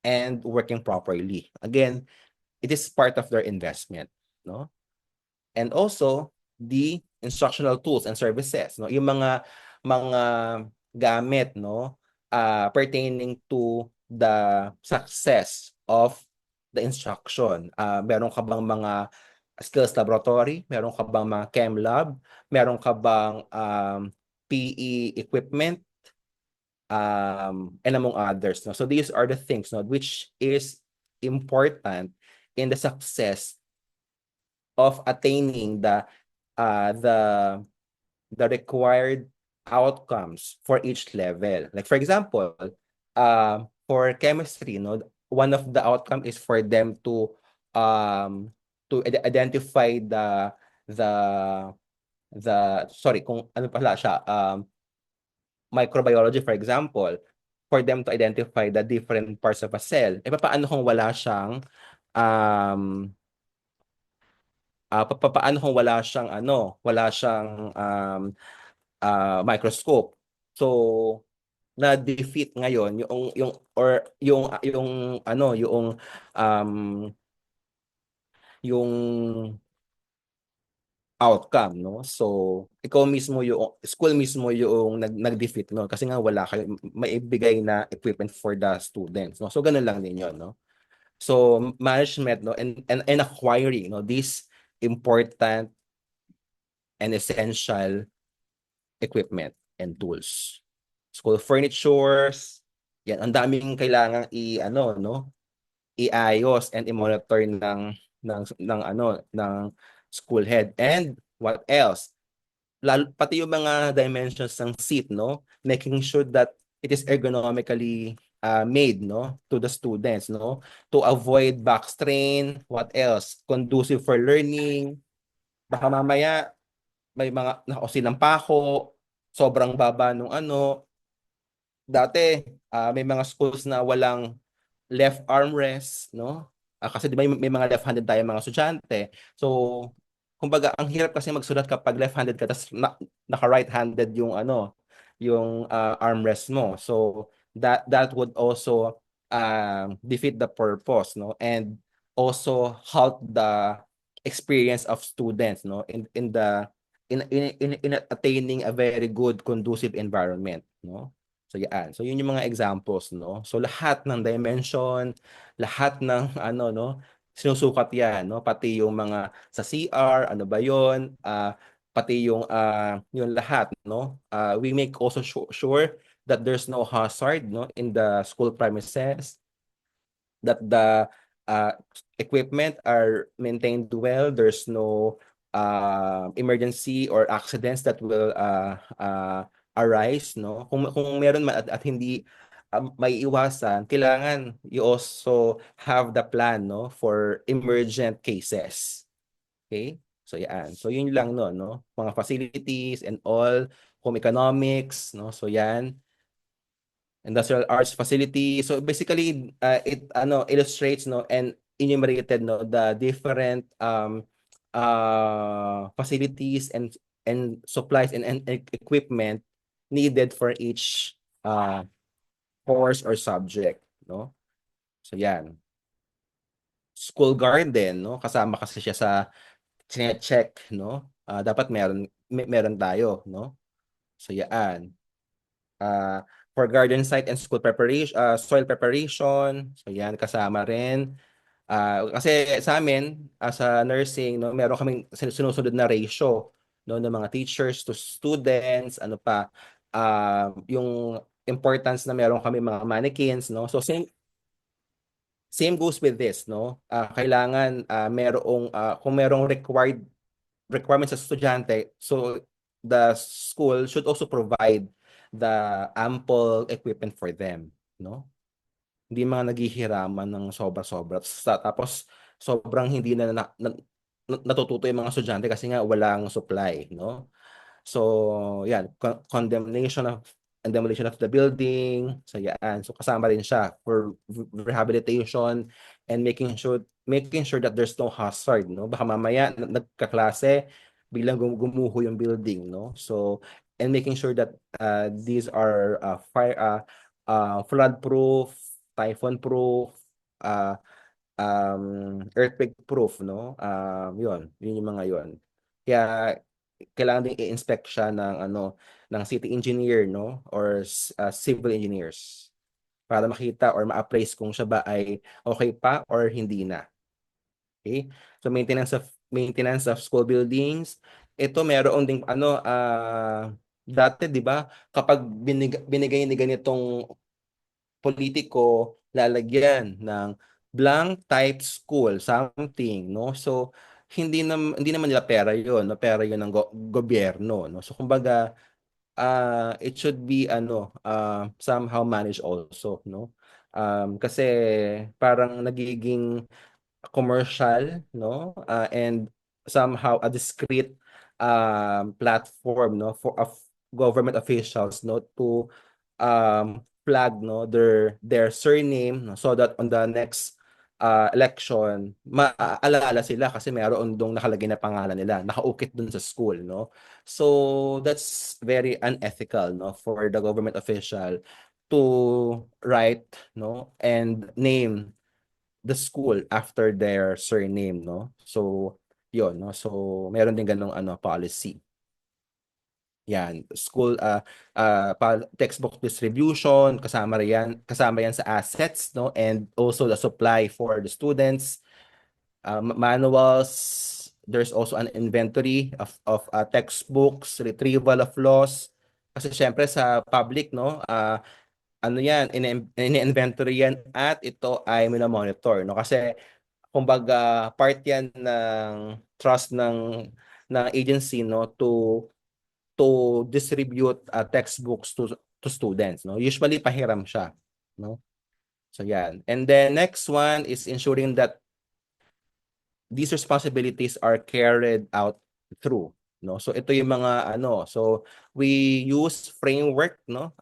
and working properly. Again, it is part of their investment, no? And also the instructional tools and services, no? Yung mga gamit, no, pertaining to the success of the instruction. Meron ka bang mga skills laboratory? Meron ka bang mga chem lab? Meron ka bang PE equipment? And among others, no? So these are the things, no, which is important in the success of attaining the the required outcomes for each level. Like for example, for chemistry, no, one of the outcome is for them to identify the sorry, kung ano pala siya, microbiology, for example, for them to identify the different parts of a cell. E paano kung wala siyang paano kung wala siyang microscope. So na-defeat ngayon yung um yung outcome, no? So, ikaw mismo yung school mismo yung nag-defeat no kasi nga wala kayong maibigay na equipment for the students, no? So, ganun lang din yun, no? So, management, no, and acquiring, no, these important and essential equipment and tools. School furnitures, yan, ang daming kailangang ano, no, iayos and i-monitor ng school head. And what else? Pati yung mga dimensions ng seat, no? Making sure that it is ergonomically made, no? To the students, no? To avoid back strain. What else? Conducive for learning. Baka mamaya may mga nakausin ng pako, sobrang baba nung ano. Dati, may mga schools na walang left armrest, no? Kasi di ba may mga left-handed tayo mga estudyante. So, kumbaga, ang hirap kasi magsulat kapag left-handed ka, tapos naka-right-handed yung yung armrest mo. So, that would also defeat the purpose, no? And also halt the experience of students, no? In attaining a very good conducive environment, no? So yan. So yun yung mga examples, no? So lahat ng dimension, lahat ng no, sinusukat yan, no? Pati yung mga sa CR, ano ba yun? Pati yung lahat, no? We make also sure that there's no hazard, no, in the school premises, that the uh, equipment are maintained well. There's no emergency or accidents that will arise, no? Kung meron man at hindi may iwasan, kailangan you also have the plan, no, for emergent cases. Okay? So yan. So yun lang no. Mga facilities and all, home economics, no. So yan, industrial arts facility. So basically, it illustrates, no, and enumerated, no, the different facilities and supplies and equipment needed for each course or subject, no. So yan. School garden, no, kasama kasi siya sa check, no. Dapat meron tayo, no. So yan. uh, for garden site and school preparation, soil preparation. So yan, kasama rin. Kasi sa amin, as a nursing, no, meron kaming sinusunod na ratio, no, ng mga teachers to students, ano pa, yung importance na meron kami mga mannequins, no. So same goes with this, no. Kailangan kung merong requirements sa estudyante, so the school should also provide the ample equipment for them, no? Hindi mga naghihiraman ng sobra-sobra. Tapos sobrang hindi natututo yung mga estudyante kasi nga walang supply, no? So, yan, condemnation of and demolition of the building. So, yan. So, kasama rin siya for rehabilitation and making sure that there's no hazard, no? Baka mamaya nagkaklase, biglang gumuho yung building, no? So, and making sure that these are flood proof, typhoon proof, uh, earthquake proof, no? Yun yung mga yun. Kaya kailangan din i-inspect siya ng ng city engineer, no, or civil engineers para makita or ma-appraise kung siya ba ay okay pa or hindi na. Okay? So maintenance of school buildings. Ito meron ding dati 'di ba kapag binigay ni ganitong politiko, lalagyan ng blank type school something, no. So hindi naman nila pera 'yon, no, pera 'yon ng gobyerno, no. So kumbaga it should be somehow managed also, no. Kasi parang nagiging commercial, no, and somehow a discrete platform, no, for of government officials, no, to flag, no, their surname, no, so that on the next election maaalala sila kasi mayroon dong nakalagay na pangalan nila, nakaukit dun sa school, no. So that's very unethical, no, for the government official to write, no, and name the school after their surname, no? So, yun, no? So, meron din ganong policy. Yan, school textbook distribution, kasama yan sa assets, no? And also the supply for the students, manuals, there's also an inventory of textbooks, retrieval of loss. Kasi syempre sa public, no? Ano yan, in-inventory yan at ito ay monitor, no? Kasi kumbaga part yan ng trust ng agency, no, to distribute textbooks to students, no? Usually pahiram siya, no? So yan. And then next one is ensuring that these responsibilities are carried out through, no? So ito yung mga so we use framework, no,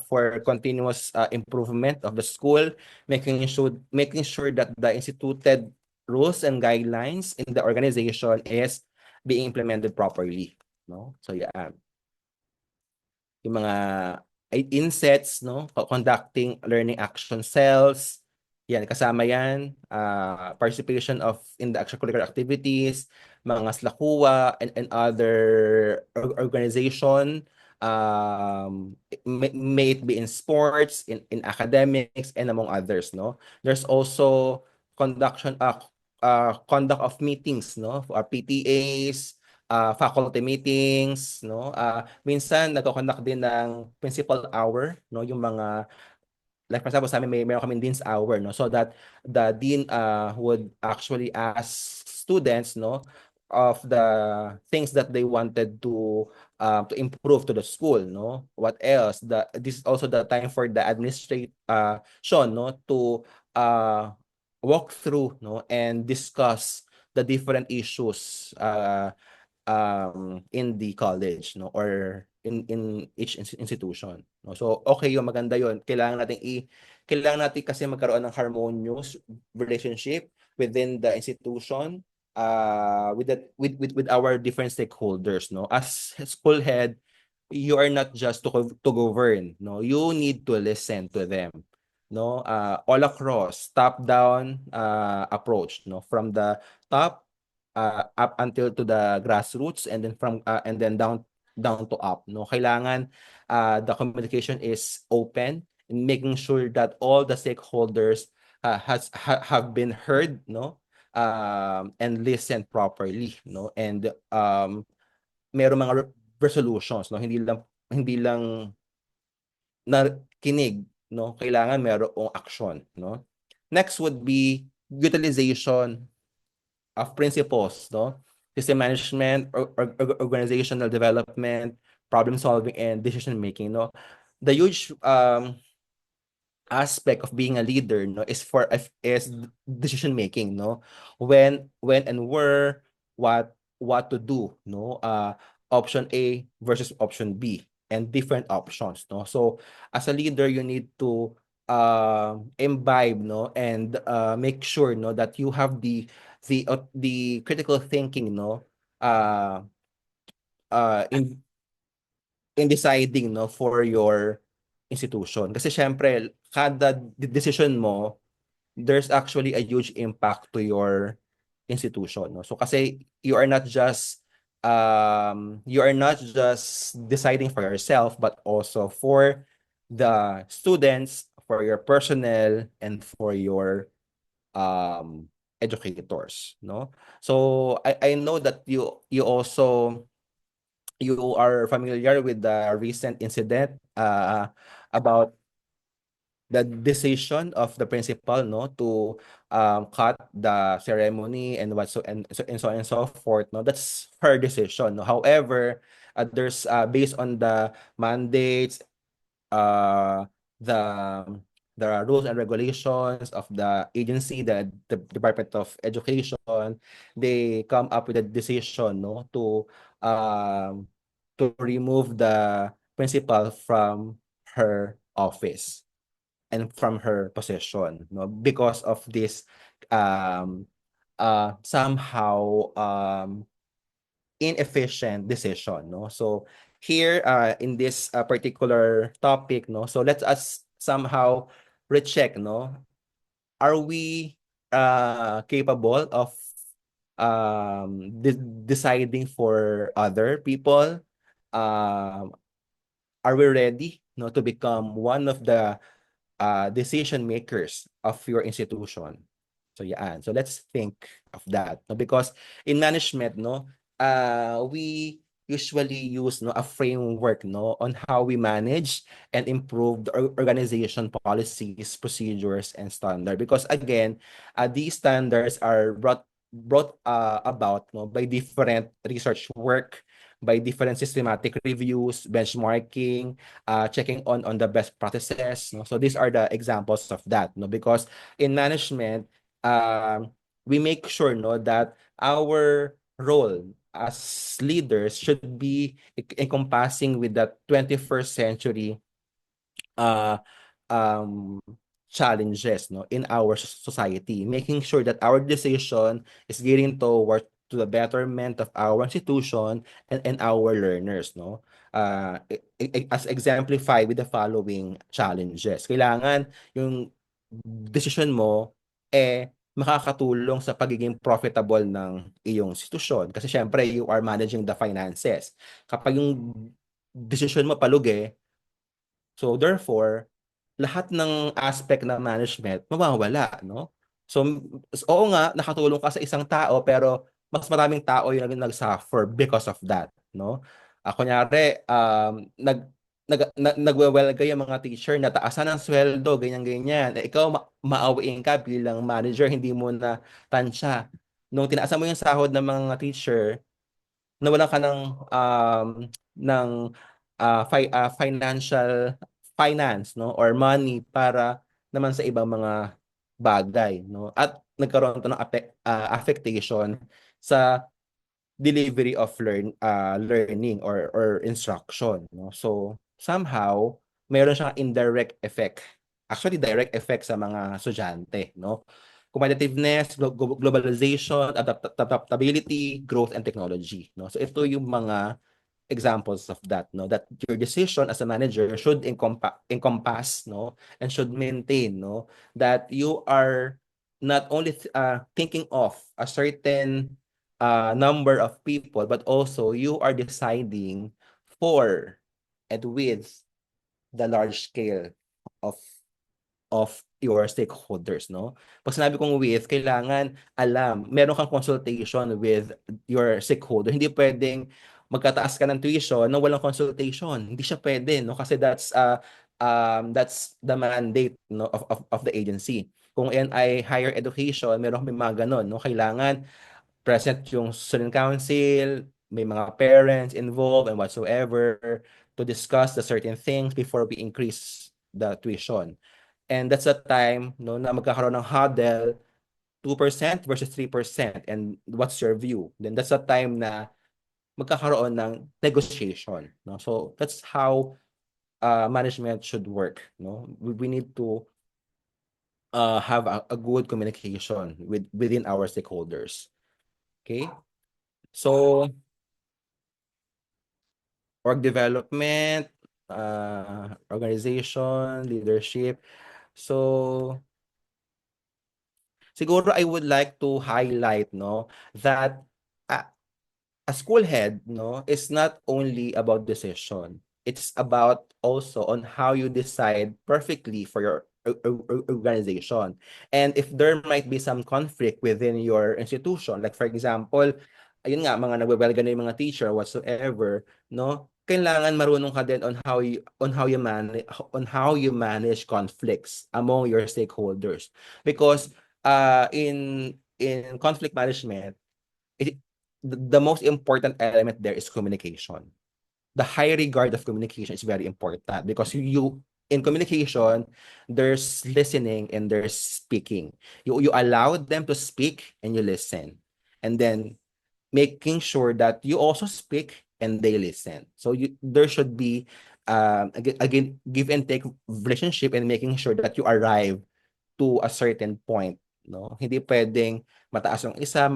for continuous improvement of the school, making sure that the instituted rules and guidelines in the organization is being implemented properly, no? So yeah, yung mga insets, no, conducting learning action cells, yan, kasama yan, participation of in the extracurricular activities, mga SLACUA and other organization, may it be in sports, in academics, and among others, no. There's also conduct of meetings, no, for PTAs, faculty meetings, no? Minsan nagko-conduct din ng principal hour, no? Yung mga, like for example, sa amin meron kaming dean's hour, no? So that the dean would actually ask students, no, of the things that they wanted to improve to the school, no? What else? This is also the time for the administration, no, to walk through, no, and discuss the different issues in the college, no, or in each institution, no. So okay, yung maganda yon, kailangan natin kasi magkaroon ng harmonious relationship within the institution, with our different stakeholders, no. As school head, you are not just to govern, no, you need to listen to them, no, all across top down approach, no, from the top up until to the grassroots, and then down to up, no. Kailangan the communication is open, making sure that all the stakeholders have been heard, no, and listened properly, no. And meron mga resolutions, no, hindi lang nakinig, no, kailangan merong action, no. Next would be utilization of principles, no? System management, organizational development, problem solving, and decision making, no? The huge aspect of being a leader, no, is decision making, no? When and where, what to do, no? Option A versus option B, and different options, no? So as a leader, you need to imbibe, no, and make sure, no, that you have the critical thinking, no, uh in deciding, no, for your institution. Kasi syempre kada decision mo, there's actually a huge impact to your institution, no. So kasi you are not just deciding for yourself, but also for the students, for your personnel, and for your educators, no. So I know that you are familiar with the recent incident about the decision of the principal, no, to cut the ceremony and so on and so forth, no. That's her decision, no. However, there's based on the mandates, uh the the rules and regulations of the agency, the Department of Education, they come up with a decision, no, to remove the principal from her office and from her position, no, because of this um somehow inefficient decision, no. So here in this particular topic, no, so let us somehow recheck, no, are we capable of deciding for other people? Um, are we ready, to become one of the decision makers of your institution? So yeah, so let's think of that, no? Because in management, no, we usually use, no, a framework, no, on how we manage and improve the organization policies, procedures, and standard. Because again, these standards are brought about, no, by different research work, by different systematic reviews, benchmarking, checking on the best practices, no? So these are the examples of that, no? Because in management, um, we make sure, no, that our role as leaders should be encompassing with the 21st century uh, um, challenges, no, in our society, making sure that our decision is getting toward to the betterment of our institution and our learners, no. As exemplified with the following challenges. Kailangan yung decision mo makakatulong sa pagiging profitable ng iyong institusyon. Kasi syempre, you are managing the finances. Kapag yung decision mo palugi, so therefore, lahat ng aspect ng management mawawala, no? So, oo nga, nakatulong ka sa isang tao, pero mas maraming tao yung nag-suffer because of that, no? Kunyari, nagwewelga yung mga teacher na taasan ng sweldo, ganyan-ganyan. Ikaw, maawiin ka bilang manager, hindi mo na tansya. Nung tinaasan mo yung sahod ng mga teacher, nawalan ka ng financial finance, no, or money para naman sa ibang mga bagay, no, at nagkaroon to ng affectation sa delivery of learning or instruction, no. So somehow mayroon siyang indirect effect, actually direct effect sa mga estudyante, no. Competitiveness, globalization, adaptability, growth, and technology, no. So ito yung mga examples of that, no, that your decision as a manager should encompass, no, and should maintain, no, that you are not only thinking of a certain number of people, but also you are deciding for and with the large scale of your stakeholders, no? Pag sinabi kong with, kailangan meron kang consultation with your stakeholder. Hindi pwedeng magkataas ka ng tuition nang walang consultation. Hindi siya pwede, no? Kasi that's the mandate, no, of the agency. Kung yan ay higher education, meron kami mga ganon, no? Kailangan present yung student council, may mga parents involved and whatsoever to discuss the certain things before we increase the tuition. And that's the time, no, na magkakaroon ng huddle, 2% versus 3%. And what's your view? Then that's the time na magkakaroon ng negotiation, no? So that's how management should work, no? We need to have a good communication within our stakeholders. Okay? So org development, organization, leadership. So siguro I would like to highlight, no, that a school head, no, is not only about decision. It's about also on how you decide perfectly for your organization. And if there might be some conflict within your institution, like for example, ayun nga, mga nagwewelga na yung mga teacher whatsoever, no, kailangan marunong ka din on how you manage conflicts among your stakeholders. Because in conflict management, it, the most important element there is communication. The high regard of communication is very important because you in communication, there's listening and there's speaking. You allow them to speak and you listen. And then making sure that you also speak and they listen. So there should be again give and take relationship and making sure that you arrive to a certain point, no? Hindi pwedeng mataas yung isa,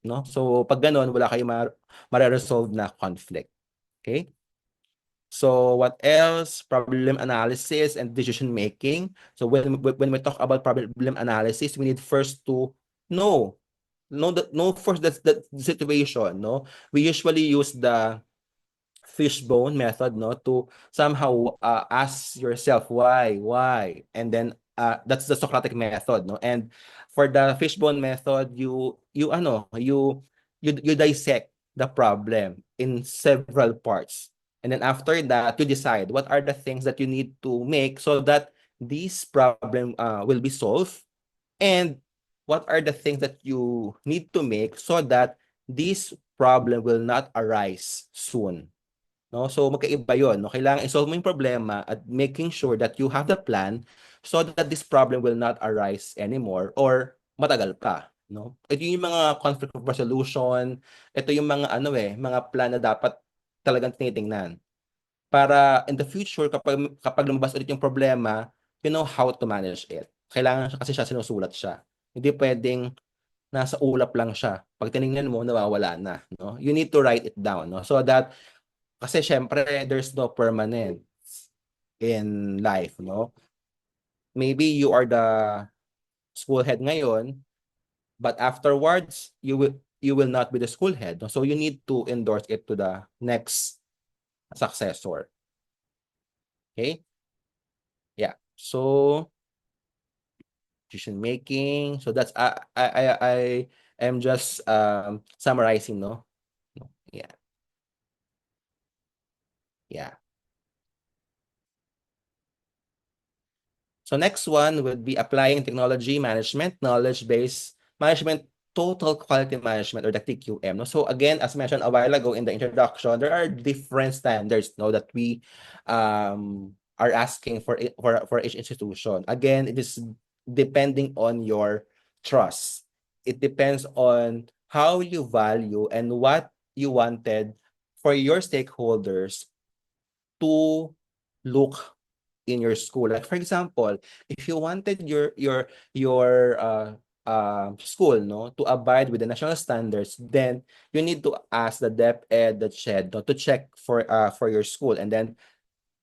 no? So pag ganun, wala kayong mare-resolve na conflict. Okay? So what else? Problem analysis and decision making. So when we talk about problem analysis, we need first to know know first the situation, no? We usually use the fishbone method, no, to somehow ask yourself why, and then that's the Socratic method, no. And for the fishbone method, you dissect the problem in several parts, and then after that you decide what are the things that you need to make so that this problem will be solved, and what are the things that you need to make so that this problem will not arise soon. No? So magkaiba 'yon, no? Kailangan i-solve mo yung problema at making sure that you have the plan so that this problem will not arise anymore or matagal pa, no? Ito yung mga conflict of resolution, ito yung mga mga plan na dapat talagang tinitingnan. Para in the future kapag lumabas ulit yung problema, you know how to manage it. Kailangan kasi siya sinusulat siya. Hindi puwedeng nasa ulap lang siya. Pag tiningnan mo nawawala na, no? You need to write it down, no? So that kasi siyempre there's no permanence in life, no? Maybe you are the school head ngayon, but afterwards you will not be the school head, no? So you need to endorse it to the next successor. Okay? Yeah. So decision making. So that's I am just summarizing, no? Yeah. Yeah. So next one would be applying technology management, knowledge-based management, total quality management, or the TQM. No? So again, as mentioned a while ago in the introduction, there are different standards, no, that we are asking for each institution. Again, it is depending on your trust. It depends on how you value and what you wanted for your stakeholders to look in your school. Like for example, if you wanted your school, no, to abide with the national standards, then you need to ask the DepEd, the CHED, no, to check for your school. And then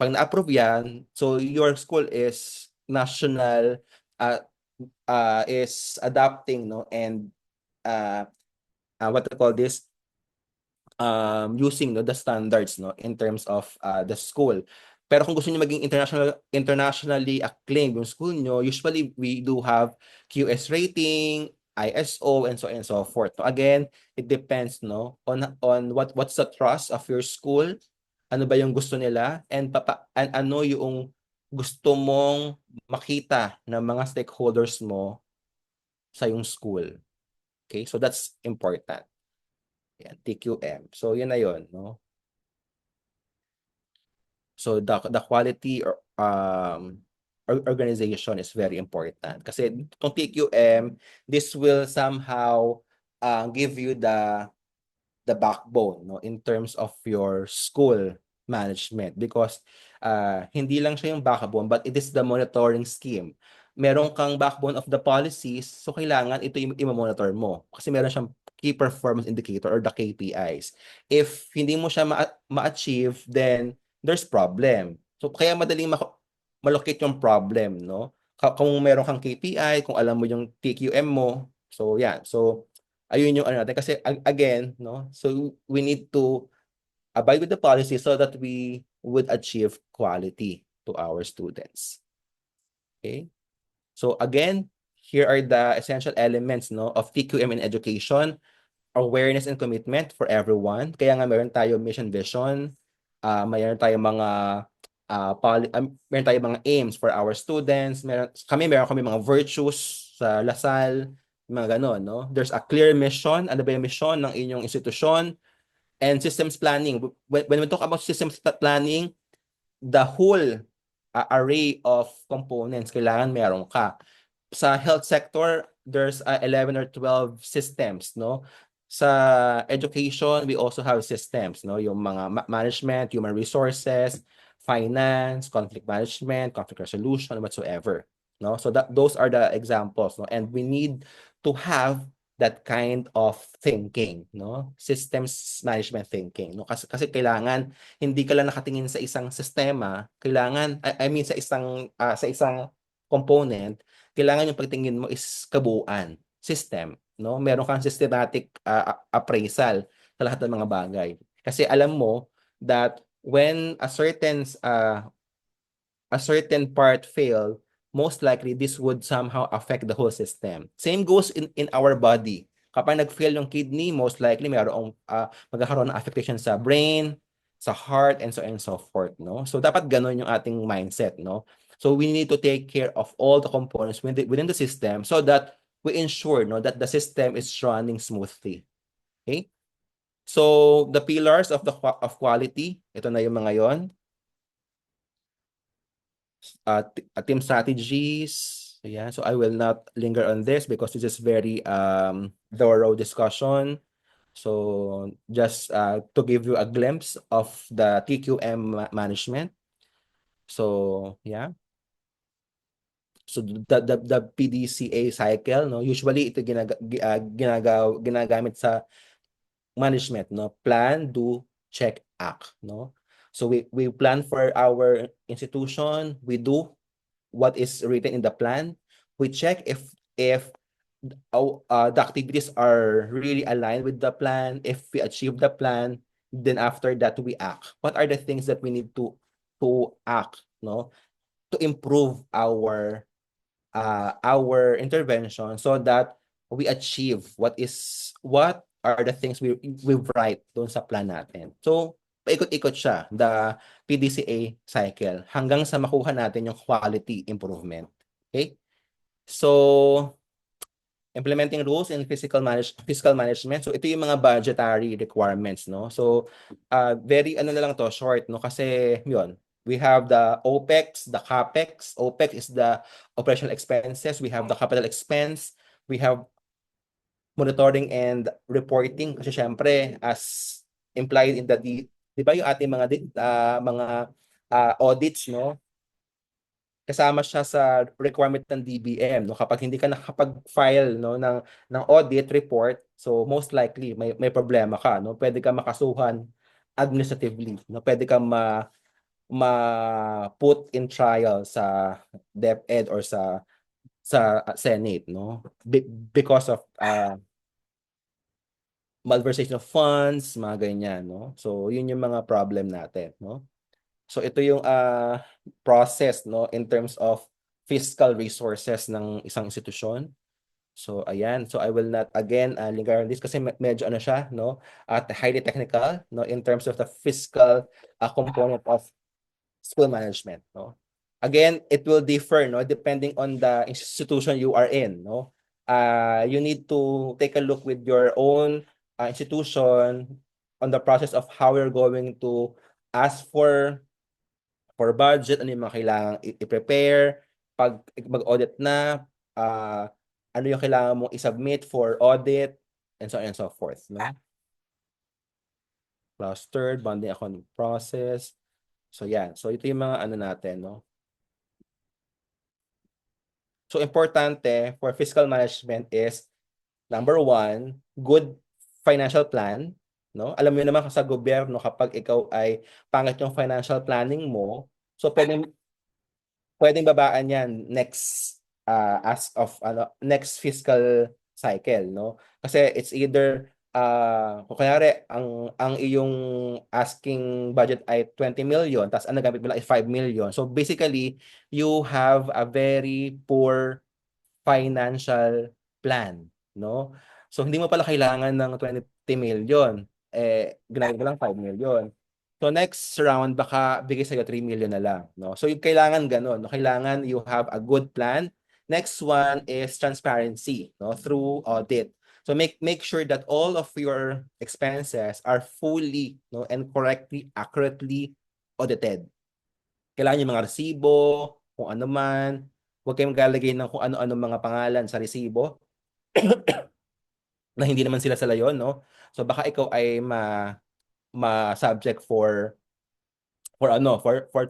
pag na-approve yan, so your school is national, is adapting, no, and what to call this, using, no, the standards, no, in terms of the school. Pero kung gusto niyo maging internationally acclaimed yung school niyo, usually we do have QS rating, ISO, and so on and so forth. So again, it depends, no, on what's the trust of your school, ano ba yung gusto nila, and ano yung gusto mong makita ng mga stakeholders mo sa yung school. Okay? So that's important. Yan, TQM. So yun na yun, no? So the quality or organization is very important kasi itong TQM, this will somehow give you the backbone, no, in terms of your school management, because hindi lang siya yung backbone but it is the monitoring scheme. Meron kang backbone of the policies, so kailangan ito yung i-monitor mo kasi meron siyang key performance indicator or the KPIs. If hindi mo siya ma-achieve, then there's problem. So kaya madaling malocate yung problem, no? Kung meron kang KPI, kung alam mo yung TQM mo, so yan. So ayun yung ano natin kasi again, no? So we need to abide with the policy so that we would achieve quality to our students. Okay? So again, here are the essential elements, no, of TQM in education: awareness and commitment for everyone. Kaya nga meron tayo mission vision, meron tayong mga meron tayong mga aims for our students. Meron kami mga virtues sa Lasal, mga ganon, no? There's a clear mission. Ano ba yung mission ng inyong institusyon? And systems planning. When we talk about systems planning, the whole array of components kailangan meron ka. Sa health sector, there's 11 or 12 systems, no? Sa education, we also have systems, no? Yung mga management, human resources, finance, conflict management, conflict resolution, whatsoever, no? So those are the examples, no? And we need to have that kind of thinking, no? Systems management thinking, no? Kasi kailangan hindi ka lang nakatingin sa isang sistema, kailangan I mean sa isang component, kailangan yung pagtingin mo is kabuuan, system, no? Meron kang systematic appraisal sa lahat ng mga bagay. Kasi alam mo that when a certain part fail, most likely this would somehow affect the whole system. Same goes in our body. Kapag nag-fail yung kidney, most likely magkakaroon ng affectation sa brain, sa heart, and so on and so forth, no? So dapat ganun yung ating mindset, no? So we need to take care of all the components within the system so that we ensure, no, that the system is running smoothly. Okay? So the pillars of of quality, ito na yung mga yon. Team strategies. Yeah, so I will not linger on this because this is very thorough discussion. So just to give you a glimpse of the TQM management. So yeah. So the PDCA cycle, no, usually ito ginagamit sa management, no, plan, do, check, act, no. So we plan for our institution, we do what is written in the plan. We check if the activities are really aligned with the plan. If we achieve the plan, then after that we act. What are the things that we need to act, no, to improve our intervention so that we achieve what are the things we write doon sa plan natin. So paikot-ikot siya, the PDCA cycle, hanggang sa makuha natin yung quality improvement. Okay? So, implementing rules in fiscal management. So, ito yung mga budgetary requirements, no? So, very ano na lang to, short, no? Kasi, yun, we have the OPEX, the CAPEX. OPEX is the operational expenses. We have the capital expense. We have monitoring and reporting kasi syempre as implied in di ba yung ating mga audits, no, kasama siya sa requirement ng DBM, no, kapag hindi ka nakapag-file, no, ng audit report, so most likely may problema ka, no, pwede ka makasuhan administratively, no, pwede ka ma put in trial sa DepEd or sa Senate, no, because of malversation of funds, mga ganyan, no? So, yun yung mga problem natin, no? So, ito yung process, no, in terms of fiscal resources ng isang institusyon. So, ayan. So, I will not, again, linger on this kasi medyo ano siya, no? At highly technical, no, in terms of the fiscal component of school management, no? Again, it will differ, no, depending on the institution you are in, no? You need to take a look with your own institution on the process of how you're going to ask for budget, ano yung mga kailangang i-prepare, pag mag-audit na, ano yung kailangan mong i-submit for audit, and so on and so forth, no? Clustered, bonding account process. So, yeah. So, ito yung mga ano natin, no? So, importante for fiscal management is, number one, good financial plan, no? Alam mo naman sa gobyerno, kapag ikaw ay pangit yung financial planning mo, so pwedeng babaan yan next fiscal cycle, no? Kasi it's either kung kanyari ang iyong asking budget ay 20 million tapos ang nagamit mo lang ay 5 million. So basically, you have a very poor financial plan, no? So hindi mo pala kailangan ng 20 million, ginamit mo lang 5 million. So next round, baka bigay sa'yo 3 million na lang, no? So yung kailangan ganun, no? Kailangan you have a good plan. Next one is transparency, no? Through audit. So make sure that all of your expenses are fully, no, and correctly, accurately audited. Kailangan yung mga resibo, kung ano man. Huwag kayong maglalagay ng kung ano-ano mga pangalan sa resibo na hindi naman sila sa layon, no? So baka ikaw ay ma-subject for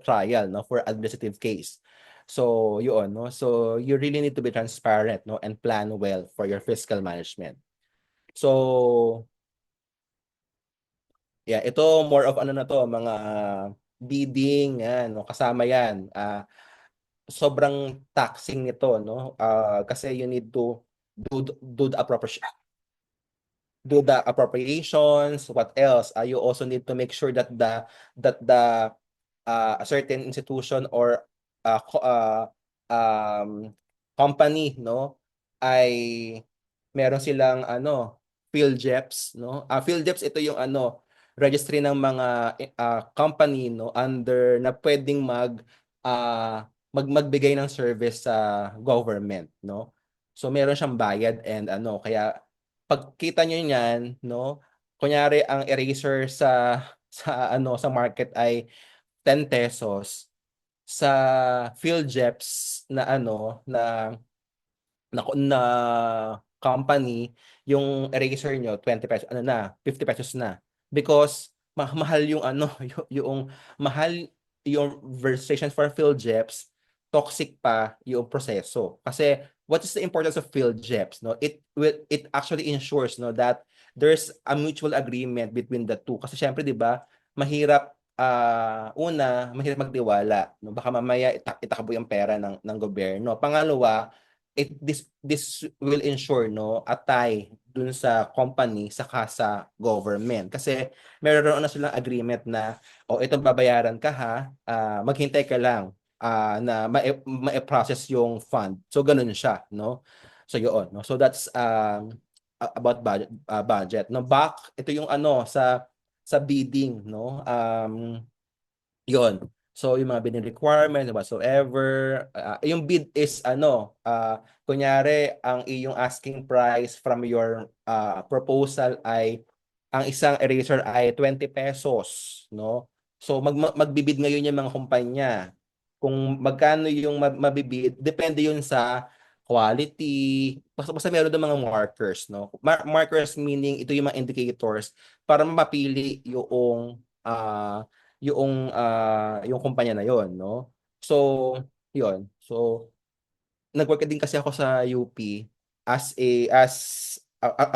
trial, no, for administrative case. So yun, no, so you really need to be transparent, no, and plan well for your fiscal management. So, yeah, ito more of ano na to, mga bidding, yan, no, kasama yan. Sobrang taxing nito, no? Kasi you need to do the appropriations. What else? You also need to make sure that the a certain institution or um, company, no, ay meron silang ano, PhilJeps, no? PhilJeps, ito yung ano, registry ng mga company, no, under na pwedeng magbigay ng service sa government, no? So meron siyang bayad and ano, kaya pagkita nyo niyan, no, kunyari ang eraser sa market ay 10 pesos, sa PhilJeps na ano na company, yung eraser nyo 20 pesos, ano na, 50 pesos na. Because mahal yung ano, yung mahal yung registration for PhilJeps, toxic pa yung proseso. Kasi what is the importance of PhilJeps, no? It actually ensures, no, that there's a mutual agreement between the two. Kasi syempre, 'di ba, mahirap mahirap magtiwala, no? Baka mamaya itakbo yung pera ng gobyerno. Pangalawa, this will ensure, no, a tie dun sa company saka sa government, kasi meron na silang agreement na itong babayaran ka, ha, maghintay ka lang na ma-process yung fund, so ganun siya, no. So yun, no, so that's about budget, no. Back ito yung ano sa bidding, no. Yon. So, yung mga bidding requirements whatsoever, yung bid is ano, kunyari, ang iyong asking price from your proposal ay, ang isang eraser ay 20 pesos, no? So, magbibid ngayon yung mga kumpanya. Kung magkano yung mabibid, depende yun sa quality. Basta meron doon mga markers, no? Markers meaning ito yung mga indicators para mapili yung kumpanya na yon, no? So, yon. So, nag-work din kasi ako sa UP as a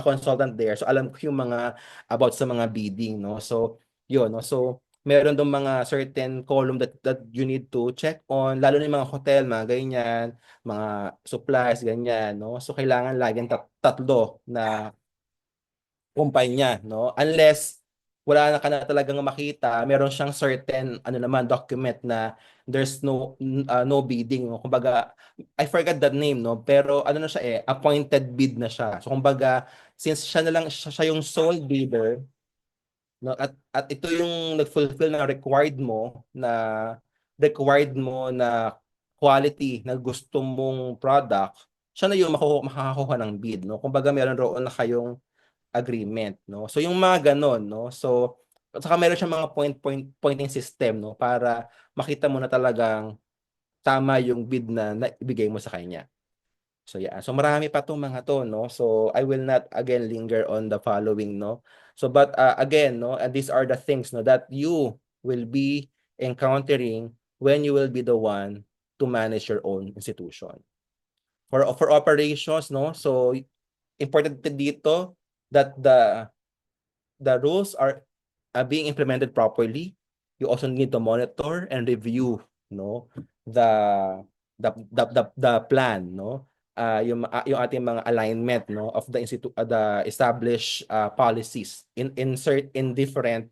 consultant there. So, alam ko yung mga about sa mga bidding, no? So, yon, no? So, meron doon mga certain column that you need to check on, lalo na yung mga hotel, mga ganyan, mga supplies, ganyan, no? So, kailangan laging tatlo na kumpanya, no? Unless wala na ka na talagang makita, meron siyang certain ano naman document na there's no bidding, no? Kumbaga, I forgot the name, no? Pero ano na siya, appointed bid na siya. So kumbaga, since siya na lang siya yung sole bidder, no, at ito yung nag-fulfill ng required mo na quality na gusto mong product, siya na yung makakakuha ng bid, no? Kumbaga, meron roon na kayong agreement, no? So yung mga ganon, no? So at saka meron siyang mga pointing system, no, para makita mo na talagang tama yung bid na ibigay mo sa kanya. So yeah, so marami pa tong mga to, no? So I will not again linger on the following, no? So but again, no, and these are the things, no, that you will be encountering when you will be the one to manage your own institution. For operations, no? So important dito that the rules are being implemented properly. You also need to monitor and review, no, the the plan, no, yung ating mga alignment, no, of the established policies in different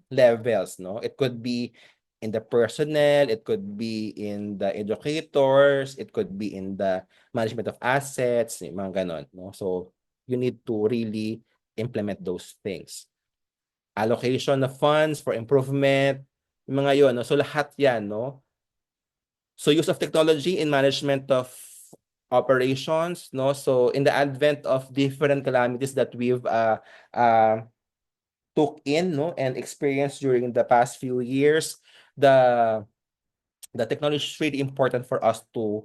levels, no. It could be in the personnel, it could be in the educators, it could be in the management of assets, yung mga ganon, no. So you need to really implement those things. Allocation of funds for improvement, yung mga yon, no? So lahat yan, no? So use of technology in management of operations, no? So in the advent of different calamities that we've took in, no, and experienced during the past few years, the technology is really important for us to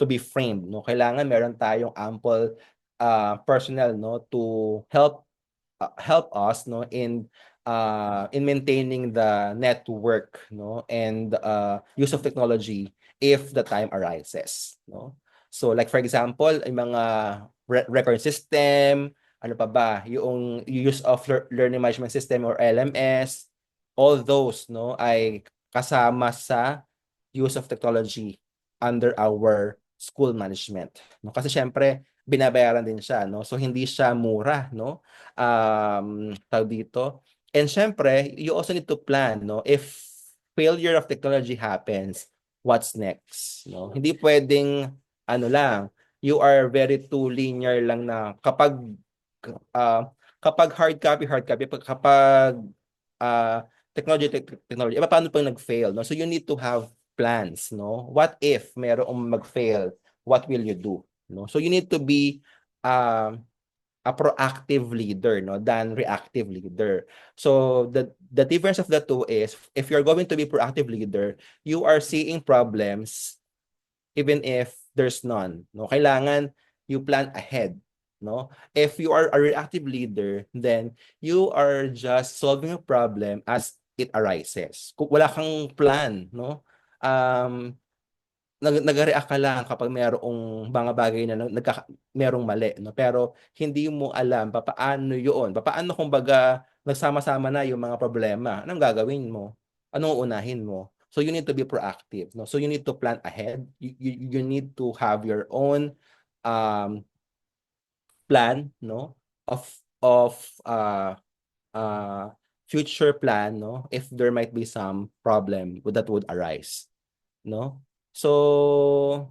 be framed, no? Kailangan meron tayong ample personnel, no, to help us, no, in maintaining the network, no, and use of technology if the time arises, no. So like for example, yung mga record system, ano pa ba, yung use of learning management system or LMS, all those no ay kasama sa use of technology under our school management. No? Kasi syempre, binabayaran din siya, no? So hindi siya mura, no? Tawag dito. And syempre, you also need to plan, no? If failure of technology happens, what's next, no? Hindi pwedeng ano lang, you are very too linear lang na uh, kapag hard copy, kapag uh, technology, paano pag nag-fail, no? So you need to have plans, no? What if merong mag-fail? What will you do? No? So you need to be um, a proactive leader, no, than reactive leader. So the difference of the two is if you're going to be proactive leader, you are seeing problems even if there's none. No, kailangan you plan ahead. No, if you are a reactive leader, then you are just solving a problem as it arises. Kung wala kang plan, no, nag-react ka lang kapag merong mga bagay na merong mali, no? Pero hindi mo alam paano yun. Paano kung baga nagsama-sama na yung mga problema. Anong gagawin mo? Anong uunahin mo? So you need to be proactive, no? So you need to plan ahead. You need to have your own um, plan, no? Of uh, future plan, no? If there might be some problem that would arise, no? So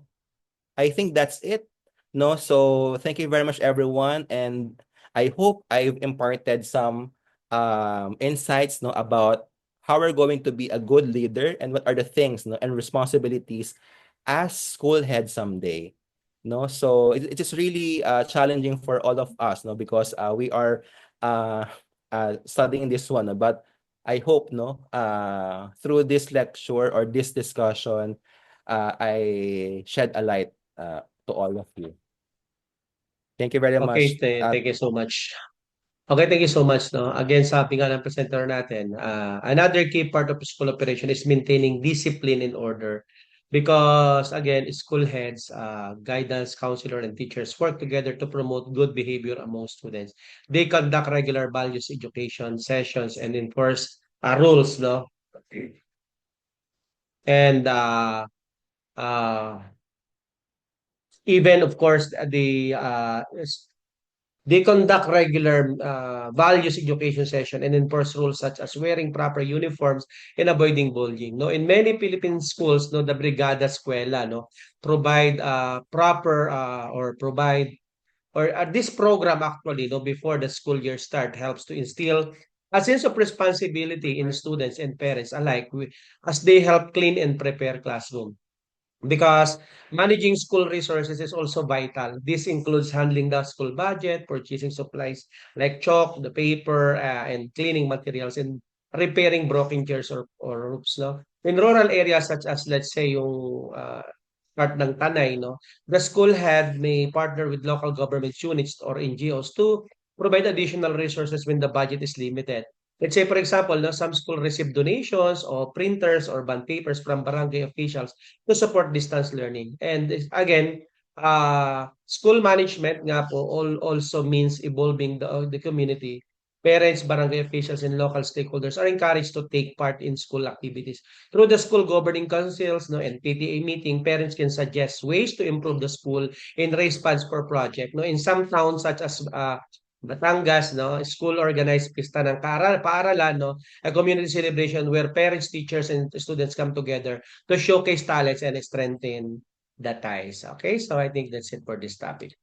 I think that's it. No, so thank you very much, everyone, and I hope I've imparted some insights, no, about how we're going to be a good leader and what are the things, no, and responsibilities as school head someday. No, so it is really challenging for all of us, no, because we are uh, studying this one, no, but I hope, no, through this lecture or this discussion, I shed a light to all of you. Thank you very Okay, much. thank you so much. Okay, thank you so much. No? Again, sabi nga ng presenter natin, another key part of school operation is maintaining discipline and order. Because again, school heads, guidance, counselor, and teachers work together to promote good behavior among students. They conduct regular values education sessions and enforce rules, no? And uh, even, of course, they conduct regular values education session and enforce rules such as wearing proper uniforms and avoiding bullying. No, in many Philippine schools, no, the Brigada Eskwela, no, provide proper or provide or this program actually, no, before the school year start helps to instill a sense of responsibility in students and parents alike as they help clean and prepare classroom. Because managing school resources is also vital. This includes handling the school budget, purchasing supplies like chalk, the paper, and cleaning materials, and repairing broken chairs or roofs. No? In rural areas such as, let's say, yung part ng Tanay, no? The school head may partner with local government units or NGOs to provide additional resources when the budget is limited. Let's say, for example, no, some school receive donations or printers or bond papers from barangay officials to support distance learning. And again, school management nga po also means evolving the community. Parents, barangay officials, and local stakeholders are encouraged to take part in school activities. Through the school governing councils, no, and PTA meeting, parents can suggest ways to improve the school and raise funds for project. No, in some towns such as Batangas, no, school organized pista ng paaralan, no, a community celebration where parents, teachers, and students come together to showcase talents and strengthen the ties. Okay, so I think that's it for this topic.